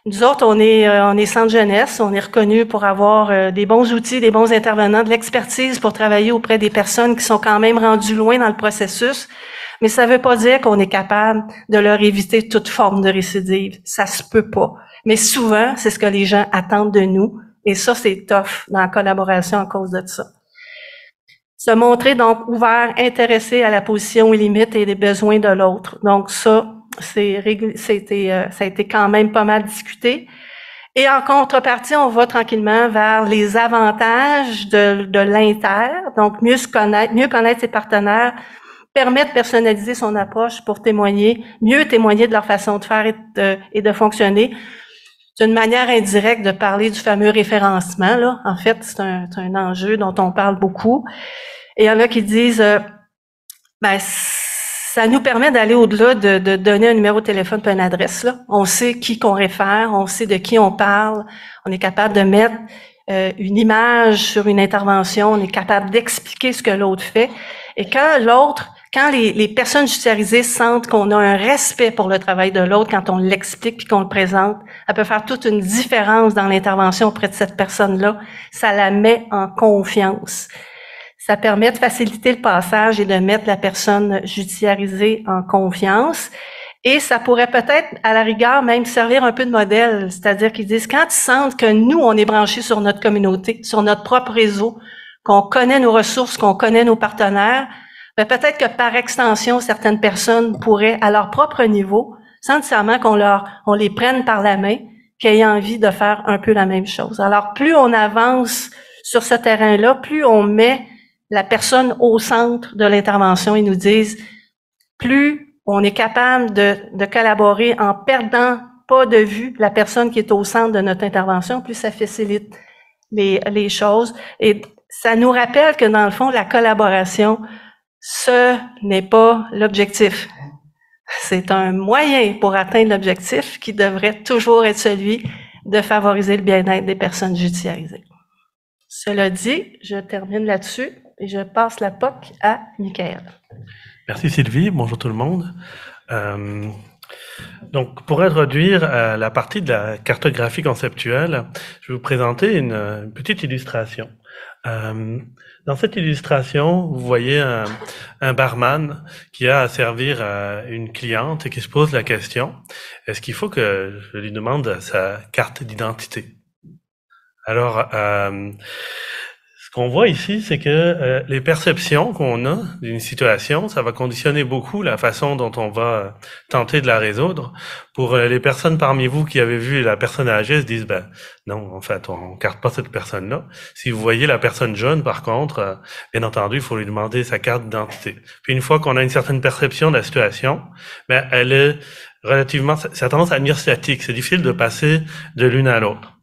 nous autres, on est centre jeunesse, on est reconnu pour avoir des bons outils, des bons intervenants, de l'expertise pour travailler auprès des personnes qui sont quand même rendues loin dans le processus. Mais ça veut pas dire qu'on est capable de leur éviter toute forme de récidive. Ça se peut pas. Mais souvent, c'est ce que les gens attendent de nous. Et ça, c'est tough dans la collaboration à cause de ça. Se montrer donc ouvert, intéressé à la position et limites et les besoins de l'autre. Donc ça, ça a été quand même pas mal discuté. Et en contrepartie, on va tranquillement vers les avantages de l'inter. Donc mieux connaître ses partenaires permet de personnaliser son approche pour mieux témoigner de leur façon de faire et de fonctionner. C'est une manière indirecte de parler du fameux référencement, là. En fait, c'est un enjeu dont on parle beaucoup. Et il y en a qui disent, ça nous permet d'aller au-delà de donner un numéro de téléphone et une adresse, là. On sait qui qu'on réfère, on sait de qui on parle, on est capable de mettre une image sur une intervention, on est capable d'expliquer ce que l'autre fait. Et quand les personnes judiciarisées sentent qu'on a un respect pour le travail de l'autre, quand on l'explique puis qu'on le présente, ça peut faire toute une différence dans l'intervention auprès de cette personne-là. Ça la met en confiance. Ça permet de faciliter le passage et de mettre la personne judiciarisée en confiance. Et ça pourrait peut-être, à la rigueur, même servir un peu de modèle. C'est-à-dire qu'ils disent, quand ils sentent que nous, on est branchés sur notre communauté, sur notre propre réseau, qu'on connaît nos ressources, qu'on connaît nos partenaires, peut-être que par extension, certaines personnes pourraient, à leur propre niveau, sans nécessairement on les prenne par la main, qu'ils aient envie de faire un peu la même chose. Alors, plus on avance sur ce terrain-là, plus on met la personne au centre de l'intervention. Ils nous disent, plus on est capable de collaborer en perdant pas de vue la personne qui est au centre de notre intervention, plus ça facilite les choses. Et ça nous rappelle que, dans le fond, la collaboration, ce n'est pas l'objectif. C'est un moyen pour atteindre l'objectif qui devrait toujours être celui de favoriser le bien-être des personnes judiciarisées. Cela dit, je termine là-dessus et je passe la POC à Michael. Merci Sylvie, bonjour tout le monde. Donc, pour introduire la partie de la cartographie conceptuelle, je vais vous présenter une petite illustration. Dans cette illustration, vous voyez un barman qui a à servir une cliente et qui se pose la question, est-ce qu'il faut que je lui demande sa carte d'identité? Alors, ce qu'on voit ici, c'est que les perceptions qu'on a d'une situation, ça va conditionner beaucoup la façon dont on va tenter de la résoudre. Pour les personnes parmi vous qui avaient vu la personne âgée se disent, non, en fait, on carte pas cette personne-là. Si vous voyez la personne jeune, par contre, bien entendu, il faut lui demander sa carte d'identité. Puis une fois qu'on a une certaine perception de la situation, elle est relativement, ça a tendance à devenir statique. C'est difficile de passer de l'une à l'autre.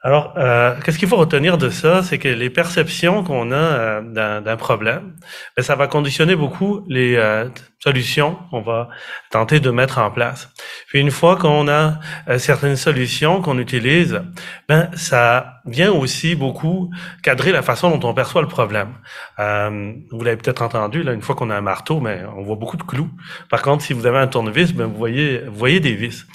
Alors, qu'est-ce qu'il faut retenir de ça? C'est que les perceptions qu'on a d'un problème, ça va conditionner beaucoup les solutions qu'on va tenter de mettre en place. Puis une fois qu'on a certaines solutions qu'on utilise, ça vient aussi beaucoup cadrer la façon dont on perçoit le problème. Vous l'avez peut-être entendu, là, une fois qu'on a un marteau, on voit beaucoup de clous. Par contre, si vous avez un tournevis, vous voyez des vis.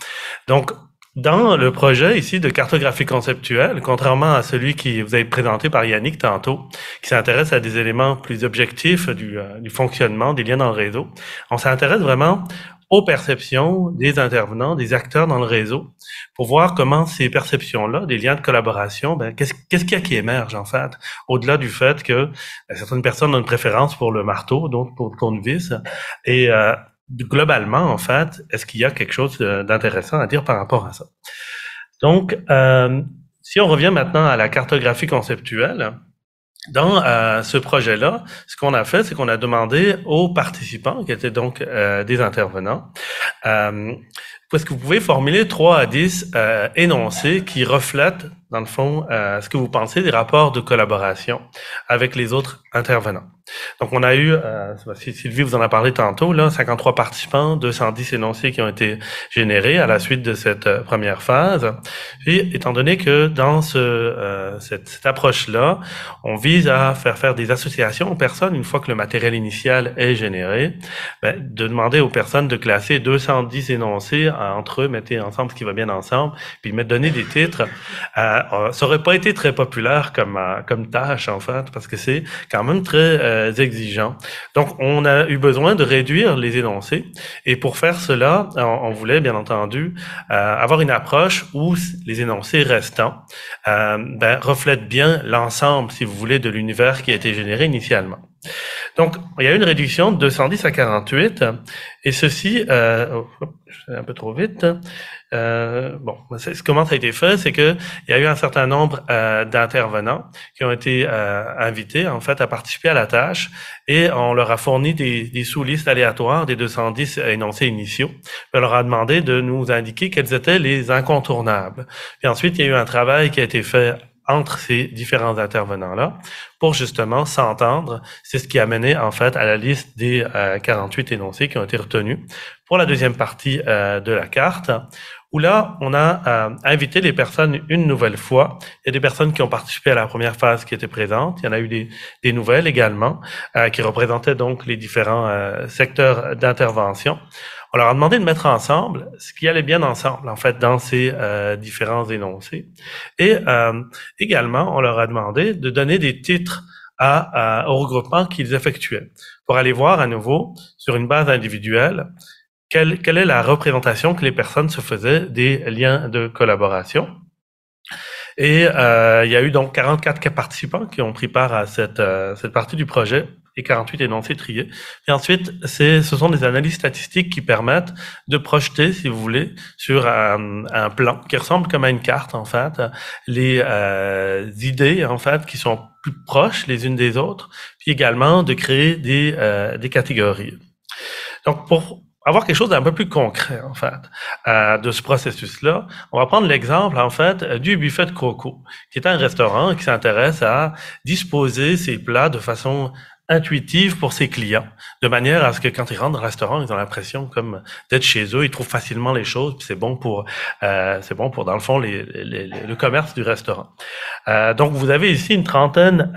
Donc, dans le projet ici de cartographie conceptuelle, contrairement à celui qui vous avez présenté par Yannick tantôt, qui s'intéresse à des éléments plus objectifs du fonctionnement, des liens dans le réseau, on s'intéresse vraiment aux perceptions des intervenants, des acteurs dans le réseau, pour voir comment ces perceptions-là, des liens de collaboration, qu'est-ce qu'il y a qui émerge en fait, au-delà du fait que certaines personnes ont une préférence pour le marteau, d'autres pour le tournevis, et globalement, en fait, est-ce qu'il y a quelque chose d'intéressant à dire par rapport à ça? Donc, si on revient maintenant à la cartographie conceptuelle, dans ce projet-là, ce qu'on a fait, c'est qu'on a demandé aux participants, qui étaient donc des intervenants, est-ce que vous pouvez formuler 3 à 10 énoncés qui reflètent, dans le fond, ce que vous pensez des rapports de collaboration avec les autres intervenants. Donc, on a eu, Sylvie vous en a parlé tantôt, là, 53 participants, 210 énoncés qui ont été générés à la suite de cette première phase. Puis, étant donné que dans cette approche-là, on vise à faire des associations aux personnes une fois que le matériel initial est généré, de demander aux personnes de classer 210 énoncés entre eux, mettez ensemble ce qui va bien ensemble, puis de donner des titres. Ça aurait pas été très populaire comme tâche, en fait, parce que c'est quand même très exigeant. Donc, on a eu besoin de réduire les énoncés, et pour faire cela, on voulait, bien entendu, avoir une approche où les énoncés restants reflètent bien l'ensemble, si vous voulez, de l'univers qui a été généré initialement. Donc, il y a eu une réduction de 210 à 48, et ceci, je vais un peu trop vite. Comment ça a été fait, c'est que il y a eu un certain nombre d'intervenants qui ont été invités en fait à participer à la tâche, et on leur a fourni des sous-listes aléatoires des 210 énoncés initiaux. On leur a demandé de nous indiquer quels étaient les incontournables. Puis ensuite, il y a eu un travail qui a été fait entre ces différents intervenants-là pour justement s'entendre. C'est ce qui a mené en fait à la liste des 48 énoncés qui ont été retenus pour la deuxième partie de la carte, où là, on a invité les personnes une nouvelle fois. Il y a des personnes qui ont participé à la première phase qui étaient présentes. Il y en a eu des nouvelles également, qui représentaient donc les différents secteurs d'intervention. On leur a demandé de mettre ensemble ce qui allait bien ensemble, en fait, dans ces différents énoncés. Et également, on leur a demandé de donner des titres au regroupement qu'ils effectuaient, pour aller voir à nouveau, sur une base individuelle, quelle est la représentation que les personnes se faisaient des liens de collaboration. Et il y a eu donc 44 participants qui ont pris part à cette partie du projet, et 48 énoncés triés. Et ensuite, ce sont des analyses statistiques qui permettent de projeter, si vous voulez, sur un plan qui ressemble comme à une carte, en fait, les idées, en fait, qui sont plus proches les unes des autres, puis également de créer des catégories. Donc, pour avoir quelque chose d'un peu plus concret, en fait, de ce processus-là, on va prendre l'exemple, en fait, du buffet de Croco, qui est un restaurant qui s'intéresse à disposer ses plats de façon intuitive pour ses clients, de manière à ce que quand ils rentrent dans le restaurant, ils ont l'impression comme d'être chez eux, ils trouvent facilement les choses, puis c'est bon pour dans le fond le commerce du restaurant. Donc vous avez ici une trentaine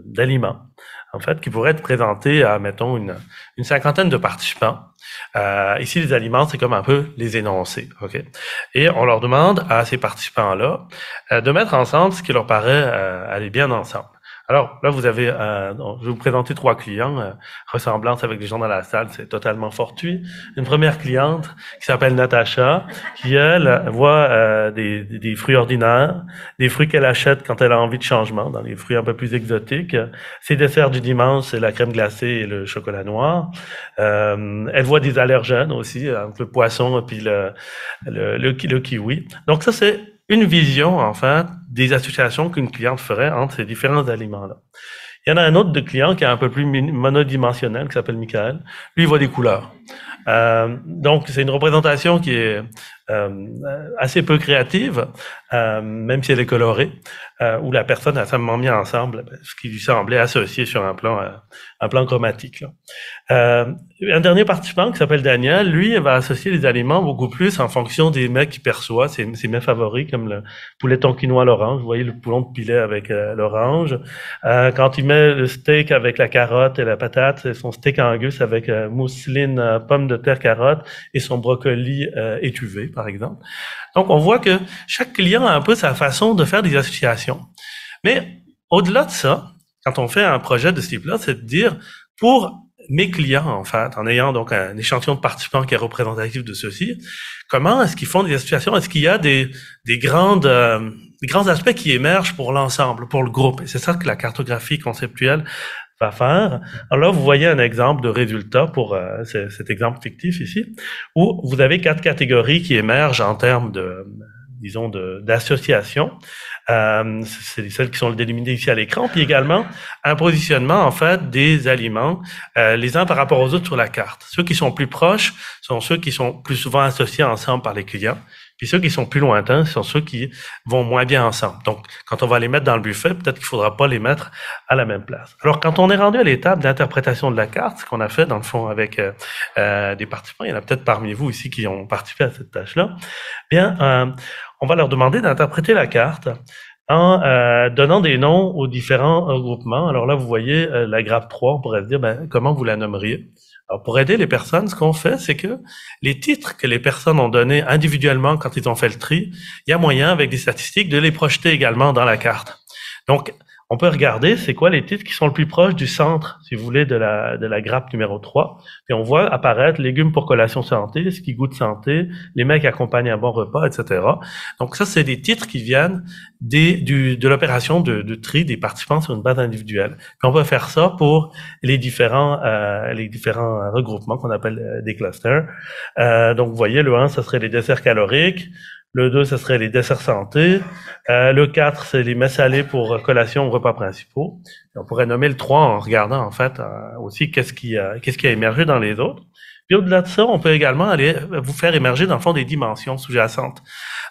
d'aliments, en fait, qui pourraient être présentés à, mettons, une cinquantaine de participants. Ici, les aliments, c'est comme un peu les énoncés, ok. Et on leur demande à ces participants-là de mettre ensemble ce qui leur paraît aller bien ensemble. Alors là, vous avez, je vais vous présenter 3 clients, ressemblance avec des gens dans la salle, c'est totalement fortuit. Une première cliente qui s'appelle Natacha, qui elle voit des fruits ordinaires, des fruits qu'elle achète quand elle a envie de changement, dans les fruits un peu plus exotiques. Ses desserts du dimanche, c'est la crème glacée et le chocolat noir. Elle voit des allergènes aussi, entre le poisson et puis le kiwi. Donc ça, c'est une vision, en fait, des associations qu'une cliente ferait entre ces différents aliments-là. Il y en a un autre de client qui est un peu plus monodimensionnel, qui s'appelle Michael. Lui, il voit des couleurs. Donc, c'est une représentation qui est assez peu créative, même si elle est colorée, où la personne a simplement mis ensemble ce qui lui semblait associé sur un plan chromatique, là. Un dernier participant qui s'appelle Daniel, lui, va associer les aliments beaucoup plus en fonction des mets qu'il perçoit, ses mets favoris, comme le poulet tonkinois à l'orange. Vous voyez le poulon de Pilet avec l'orange. Quand il met le steak avec la carotte et la patate, c'est son steak angus avec mousseline, pommes de terre, carotte et son brocoli étuvé, par exemple. Donc, on voit que chaque client a un peu sa façon de faire des associations. Mais au-delà de ça, quand on fait un projet de ce type-là, c'est de dire, pour mes clients, en fait, en ayant donc un échantillon de participants qui est représentatif de ceux-ci, comment est-ce qu'ils font des associations? Est-ce qu'il y a des grands aspects qui émergent pour l'ensemble, pour le groupe? Et c'est ça que la cartographie conceptuelle va faire. Alors là, vous voyez un exemple de résultat pour cet exemple fictif ici, où vous avez 4 catégories qui émergent en termes d'association. C'est celles qui sont délimitées ici à l'écran, puis également un positionnement en fait des aliments les uns par rapport aux autres sur la carte. Ceux qui sont plus proches sont ceux qui sont plus souvent associés ensemble par les clients, puis ceux qui sont plus lointains sont ceux qui vont moins bien ensemble. Donc, quand on va les mettre dans le buffet, peut-être qu'il faudra pas les mettre à la même place. Alors, quand on est rendu à l'étape d'interprétation de la carte, ce qu'on a fait dans le fond avec des participants, il y en a peut-être parmi vous ici qui ont participé à cette tâche-là, bien, on va leur demander d'interpréter la carte en donnant des noms aux différents groupements. Alors là, vous voyez la grappe 3, on pourrait se dire, comment vous la nommeriez? Alors, pour aider les personnes, ce qu'on fait, c'est que les titres que les personnes ont donnés individuellement quand ils ont fait le tri, il y a moyen, avec des statistiques, de les projeter également dans la carte. Donc, on peut regarder c'est quoi les titres qui sont le plus proches du centre, si vous voulez, de la grappe numéro 3. Puis on voit apparaître légumes pour collation santé, ce qui goûte santé, les mecs accompagnent un bon repas, etc. Donc ça, c'est des titres qui viennent de l'opération de tri des participants sur une base individuelle. Puis on peut faire ça pour les différents regroupements qu'on appelle des clusters. Donc vous voyez, le 1, ça serait les desserts caloriques. Le 2, ce serait les desserts santé. Le 4, c'est les mets salés pour collation ou repas principaux. Et on pourrait nommer le 3 en regardant, en fait, aussi qu'est-ce qui a émergé dans les autres. Puis au-delà de ça, on peut également aller vous faire émerger, dans le fond, des dimensions sous-jacentes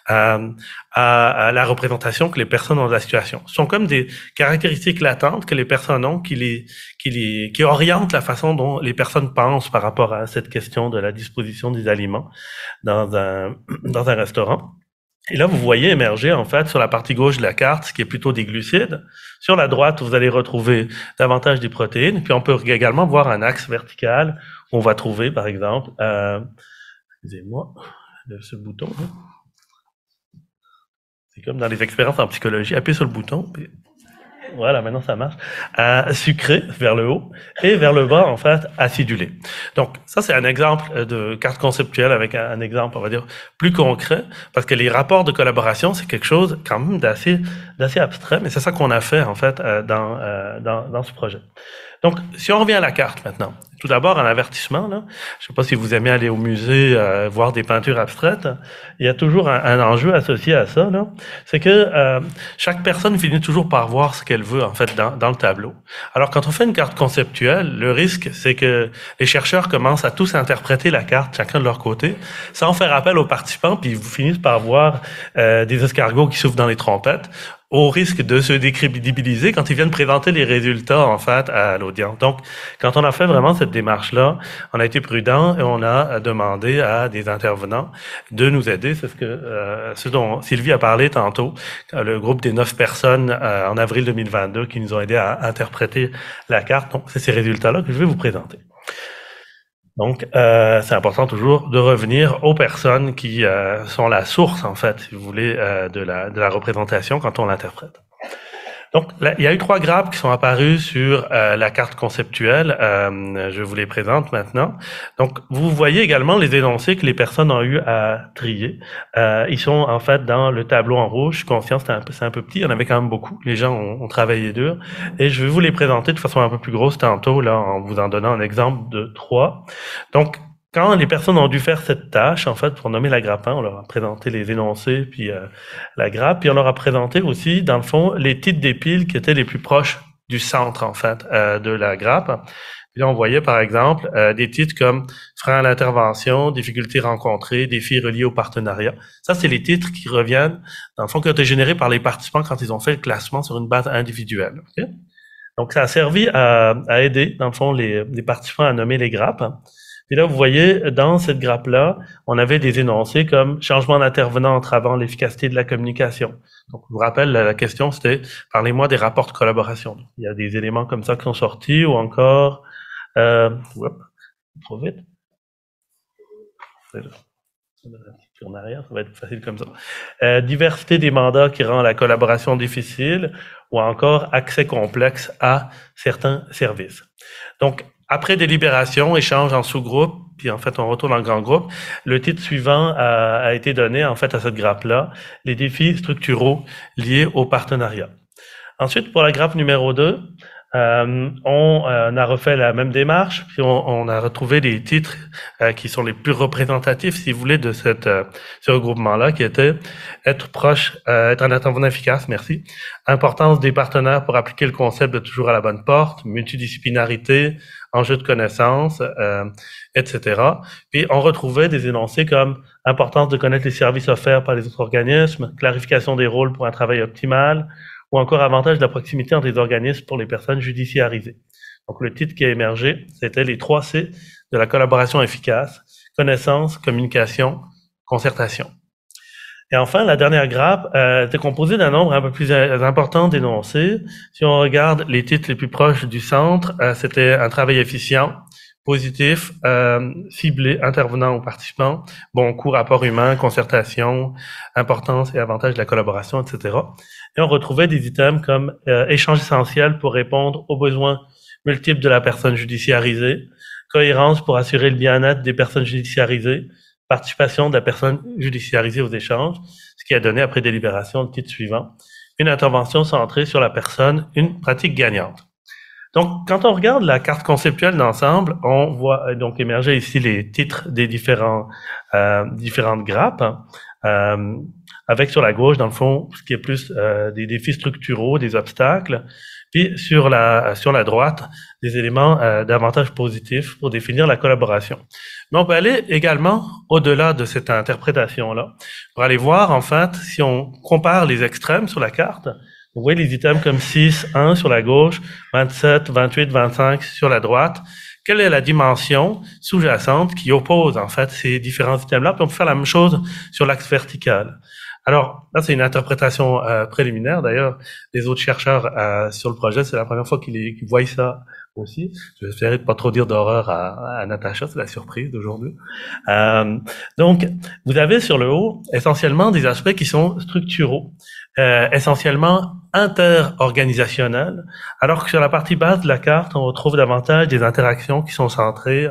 à la représentation que les personnes ont de la situation. Ce sont comme des caractéristiques latentes que les personnes ont qui orientent la façon dont les personnes pensent par rapport à cette question de la disposition des aliments dans un restaurant. Et là, vous voyez émerger, en fait, sur la partie gauche de la carte, ce qui est plutôt des glucides. Sur la droite, vous allez retrouver davantage des protéines. Puis on peut également voir un axe vertical où on va trouver, par exemple, excusez-moi, ce bouton. Là. C'est comme dans les expériences en psychologie, appuyez sur le bouton, puis voilà, maintenant ça marche. Sucré vers le haut et vers le bas, en fait, acidulé. Donc, ça, c'est un exemple de carte conceptuelle avec un exemple, on va dire, plus concret, parce que les rapports de collaboration, c'est quelque chose quand même d'assez abstrait, mais c'est ça qu'on a fait, en fait, dans ce projet. Donc, si on revient à la carte maintenant, tout d'abord, un avertissement, là. Je sais pas si vous aimez aller au musée, voir des peintures abstraites. Il y a toujours un enjeu associé à ça, là. C'est que chaque personne finit toujours par voir ce qu'elle veut, en fait, dans le tableau. Alors, quand on fait une carte conceptuelle, le risque, c'est que les chercheurs commencent à tous interpréter la carte, chacun de leur côté, sans faire appel aux participants, puis vous finissez par voir des escargots qui soufflent dans les trompettes, au risque de se décrédibiliser quand ils viennent présenter les résultats, en fait, à l'audience. Donc, quand on a fait vraiment cette démarche-là, on a été prudent et on a demandé à des intervenants de nous aider. C'est ce dont Sylvie a parlé tantôt, le groupe des 9 personnes en avril 2022 qui nous ont aidés à interpréter la carte. Donc, c'est ces résultats-là que je vais vous présenter. Donc, c'est important toujours de revenir aux personnes qui sont la source, en fait, si vous voulez, de la représentation quand on l'interprète. Donc, là, il y a eu 3 grappes qui sont apparues sur la carte conceptuelle. Je vous les présente maintenant. Donc, vous voyez également les énoncés que les personnes ont eu à trier. Ils sont en fait dans le tableau en rouge. Je suis conscient, c'est un peu petit. Il y en avait quand même beaucoup. Les gens ont travaillé dur. Et je vais vous les présenter de façon un peu plus grosse tantôt, là, en vous en donnant un exemple de 3. Donc, quand les personnes ont dû faire cette tâche, en fait, pour nommer la grappe 1, on leur a présenté les énoncés, puis la grappe, puis on leur a présenté aussi, dans le fond, les titres des piles qui étaient les plus proches du centre, en fait, de la grappe. Puis là, on voyait, par exemple, des titres comme « Frein à l'intervention »,« Difficultés rencontrées »,« Défis reliés au partenariat ». Ça, c'est les titres qui reviennent, dans le fond, qui ont été générés par les participants quand ils ont fait le classement sur une base individuelle. Okay? Donc, ça a servi à aider, dans le fond, les participants à nommer les grappes. Puis là, vous voyez, dans cette grappe-là, on avait des énoncés comme « changement d'intervenant entravant l'efficacité de la communication ». Donc, je vous rappelle, la question, c'était « parlez-moi des rapports de collaboration ». Il y a des éléments comme ça qui sont sortis, ou encore... trop vite. En arrière, ça va être facile comme ça. Diversité des mandats qui rend la collaboration difficile, ou encore accès complexe à certains services. Donc, après délibération, échange en sous-groupe, puis en fait, on retourne en grand groupe, le titre suivant a été donné, en fait, à cette grappe-là, les défis structuraux liés au partenariat. Ensuite, pour la grappe numéro 2, on a refait la même démarche, puis on a retrouvé les titres qui sont les plus représentatifs, si vous voulez, de ce regroupement-là, qui était être proche, être un intervenant efficace, merci, importance des partenaires pour appliquer le concept de toujours à la bonne porte, multidisciplinarité, enjeux de connaissances, etc. Puis on retrouvait des énoncés comme importance de connaître les services offerts par les autres organismes, clarification des rôles pour un travail optimal, ou encore avantage de la proximité entre les organismes pour les personnes judiciarisées. Donc, le titre qui a émergé, c'était les 3 C de la collaboration efficace, connaissance, communication, concertation. Et enfin, la dernière grappe était composée d'un nombre un peu plus important d'énoncés. Si on regarde les titres les plus proches du centre, c'était un travail efficient, positif, ciblé, intervenant aux participants, bon coût, rapport humain, concertation, importance et avantage de la collaboration, etc. et on retrouvait des items comme échange essentiel pour répondre aux besoins multiples de la personne judiciarisée, cohérence pour assurer le bien-être des personnes judiciarisées, participation de la personne judiciarisée aux échanges, ce qui a donné après délibération le titre suivant, une intervention centrée sur la personne, une pratique gagnante. Donc, quand on regarde la carte conceptuelle d'ensemble, on voit donc émerger ici les titres des différentes grappes, avec sur la gauche, dans le fond, ce qui est plus des défis structuraux, des obstacles, puis sur la droite, des éléments davantage positifs pour définir la collaboration. Mais on peut aller également au-delà de cette interprétation-là, pour aller voir, en fait, si on compare les extrêmes sur la carte, vous voyez les items comme 6, 1 sur la gauche, 27, 28, 25 sur la droite. Quelle est la dimension sous-jacente qui oppose, en fait, ces différents items-là? Puis on peut faire la même chose sur l'axe vertical. Alors, là, c'est une interprétation préliminaire. D'ailleurs, les autres chercheurs sur le projet, c'est la première fois qu'ils voient ça aussi. Je vais essayer de pas trop dire d'horreur à Natacha, c'est la surprise d'aujourd'hui. Donc, vous avez sur le haut essentiellement des aspects qui sont structuraux, essentiellement interorganisationnels, alors que sur la partie basse de la carte, on retrouve davantage des interactions qui sont centrées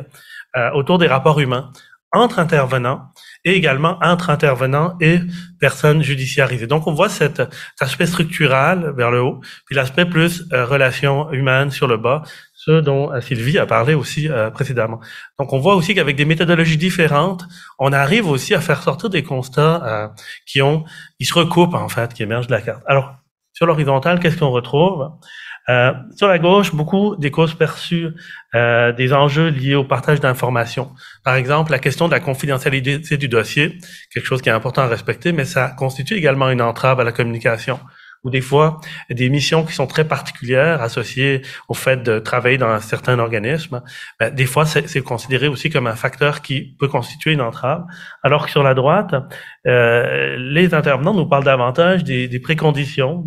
autour des rapports humains entre intervenants et également entre intervenants et personnes judiciarisées. Donc, on voit cet aspect structural vers le haut, puis l'aspect plus relation humaine sur le bas, ce dont Sylvie a parlé aussi précédemment. Donc, on voit aussi qu'avec des méthodologies différentes, on arrive aussi à faire sortir des constats qui se recoupent, en fait, qui émergent de la carte. Alors, sur l'horizontale, qu'est-ce qu'on retrouve? Sur la gauche, beaucoup des causes perçues, des enjeux liés au partage d'informations. Par exemple, la question de la confidentialité du dossier, quelque chose qui est important à respecter, mais ça constitue également une entrave à la communication. Ou des fois, des missions qui sont très particulières, associées au fait de travailler dans un certain organisme, des fois, c'est considéré aussi comme un facteur qui peut constituer une entrave. Alors que sur la droite, les intervenants nous parlent davantage des préconditions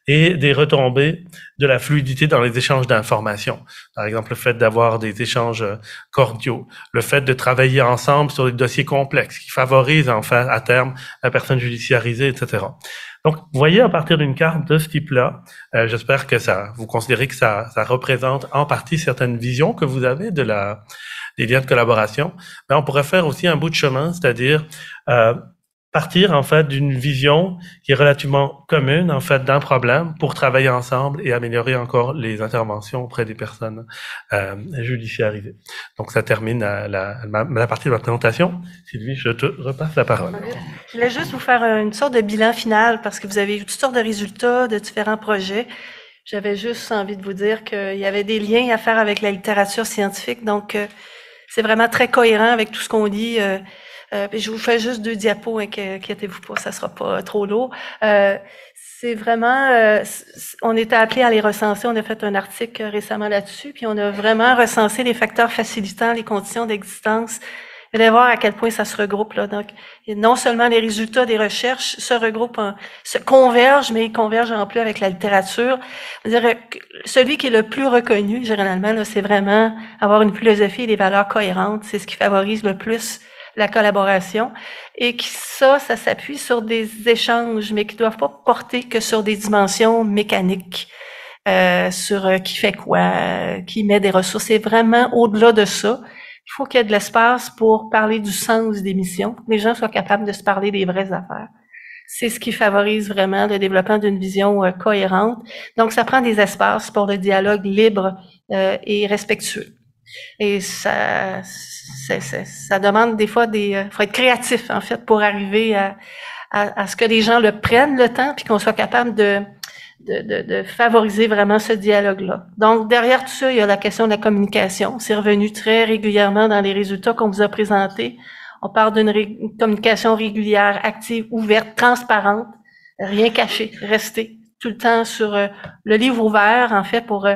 et des retombées de la fluidité dans les échanges d'informations. Par exemple, le fait d'avoir des échanges cordiaux, le fait de travailler ensemble sur des dossiers complexes qui favorisent, en fait, à terme, la personne judiciarisée, etc. Donc, vous voyez, à partir d'une carte de ce type-là, j'espère que vous considérez que ça représente en partie certaines visions que vous avez des liens de collaboration. Mais on pourrait faire aussi un bout de chemin, c'est-à-dire partir, en fait, d'une vision qui est relativement commune, en fait, d'un problème pour travailler ensemble et améliorer encore les interventions auprès des personnes judiciarisées. Donc, ça termine la partie de ma présentation. Sylvie, je te repasse la parole. Je voulais juste vous faire une sorte de bilan final parce que vous avez eu toutes sortes de résultats de différents projets. J'avais juste envie de vous dire qu'il y avait des liens à faire avec la littérature scientifique. Donc, c'est vraiment très cohérent avec tout ce qu'on dit. Je vous fais juste 2 diapos, inquiétez-vous pas, ça sera pas trop lourd. C'est vraiment, on était appelé à les recenser, on a fait un article récemment là-dessus, puis on a vraiment recensé les facteurs facilitant les conditions d'existence. Vous allez voir à quel point ça se regroupe là. Donc, non seulement les résultats des recherches se regroupent, se convergent, mais ils convergent en plus avec la littérature. Je veux dire, celui qui est le plus reconnu, généralement, là, c'est vraiment avoir une philosophie et des valeurs cohérentes. C'est ce qui favorise le plus la collaboration, et ça s'appuie sur des échanges, mais qui doivent pas porter que sur des dimensions mécaniques, sur qui fait quoi, qui met des ressources. C'est vraiment au-delà de ça. Il faut qu'il y ait de l'espace pour parler du sens des missions, que les gens soient capables de se parler des vraies affaires. C'est ce qui favorise vraiment le développement d'une vision cohérente. Donc, ça prend des espaces pour le dialogue libre et respectueux. Et ça demande des fois faut être créatif, en fait, pour arriver à ce que les gens le prennent le temps, puis qu'on soit capable de favoriser vraiment ce dialogue-là. Donc, derrière tout ça, il y a la question de la communication. C'est revenu très régulièrement dans les résultats qu'on vous a présentés. On parle d'une communication régulière, active, ouverte, transparente, rien caché, rester tout le temps sur le livre ouvert, en fait, pour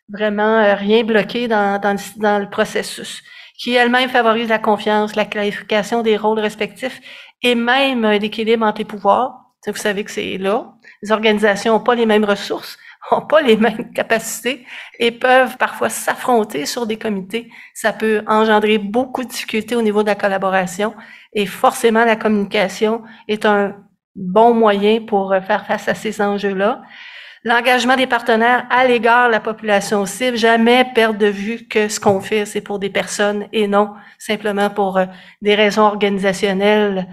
vraiment rien bloquer dans le processus, qui elle-même favorise la confiance, la clarification des rôles respectifs et même l'équilibre entre les pouvoirs. Vous savez que c'est là. Les organisations n'ont pas les mêmes ressources, n'ont pas les mêmes capacités et peuvent parfois s'affronter sur des comités. Ça peut engendrer beaucoup de difficultés au niveau de la collaboration et forcément la communication est un bon moyen pour faire face à ces enjeux-là. L'engagement des partenaires à l'égard de la population cible, jamais perdre de vue que ce qu'on fait, c'est pour des personnes et non simplement pour des raisons organisationnelles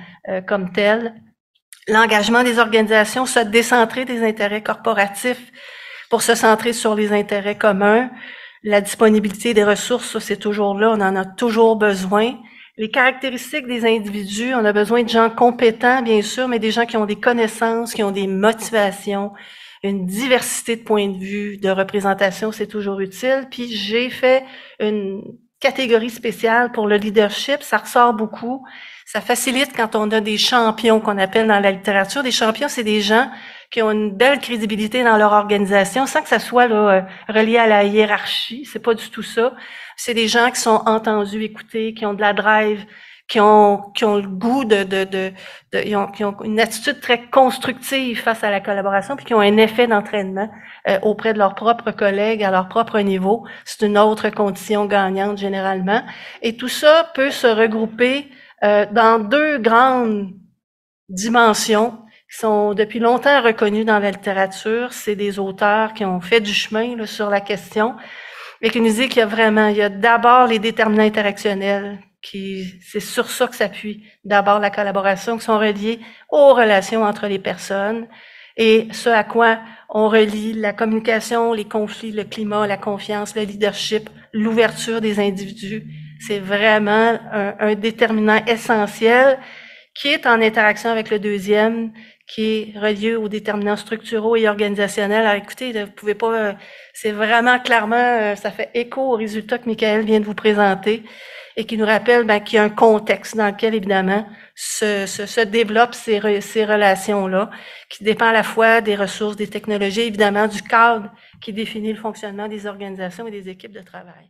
comme telles. L'engagement des organisations, se décentrer des intérêts corporatifs pour se centrer sur les intérêts communs. La disponibilité des ressources, ça, c'est toujours là, on en a toujours besoin. Les caractéristiques des individus, on a besoin de gens compétents, bien sûr, mais des gens qui ont des connaissances, qui ont des motivations, une diversité de points de vue, de représentation, c'est toujours utile. Puis j'ai fait une catégorie spéciale pour le leadership, ça ressort beaucoup. Ça facilite quand on a des champions qu'on appelle dans la littérature. Des champions, c'est des gens qui ont une belle crédibilité dans leur organisation, sans que ça soit là, relié à la hiérarchie. C'est pas du tout ça. C'est des gens qui sont entendus, écoutés, qui ont de la drive, qui ont le goût qui ont une attitude très constructive face à la collaboration, puis qui ont un effet d'entraînement auprès de leurs propres collègues à leur propre niveau. C'est une autre condition gagnante généralement. Et tout ça peut se regrouper dans deux grandes dimensions qui sont depuis longtemps reconnues dans la littérature. C'est des auteurs qui ont fait du chemin là, sur la question et qui nous dit qu'il y a d'abord les déterminants interactionnels, c'est sur ça que s'appuie d'abord la collaboration, qui sont reliés aux relations entre les personnes et ce à quoi on relie la communication, les conflits, le climat, la confiance, le leadership, l'ouverture des individus. C'est vraiment un déterminant essentiel qui est en interaction avec le deuxième, qui est relié aux déterminants structuraux et organisationnels. Alors écoutez, vous pouvez pas, c'est vraiment clairement, ça fait écho au résultat que Michael vient de vous présenter et qui nous rappelle qu'il y a un contexte dans lequel, évidemment, se développent ces relations-là, qui dépend à la fois des ressources, des technologies, évidemment, du cadre qui définit le fonctionnement des organisations et des équipes de travail.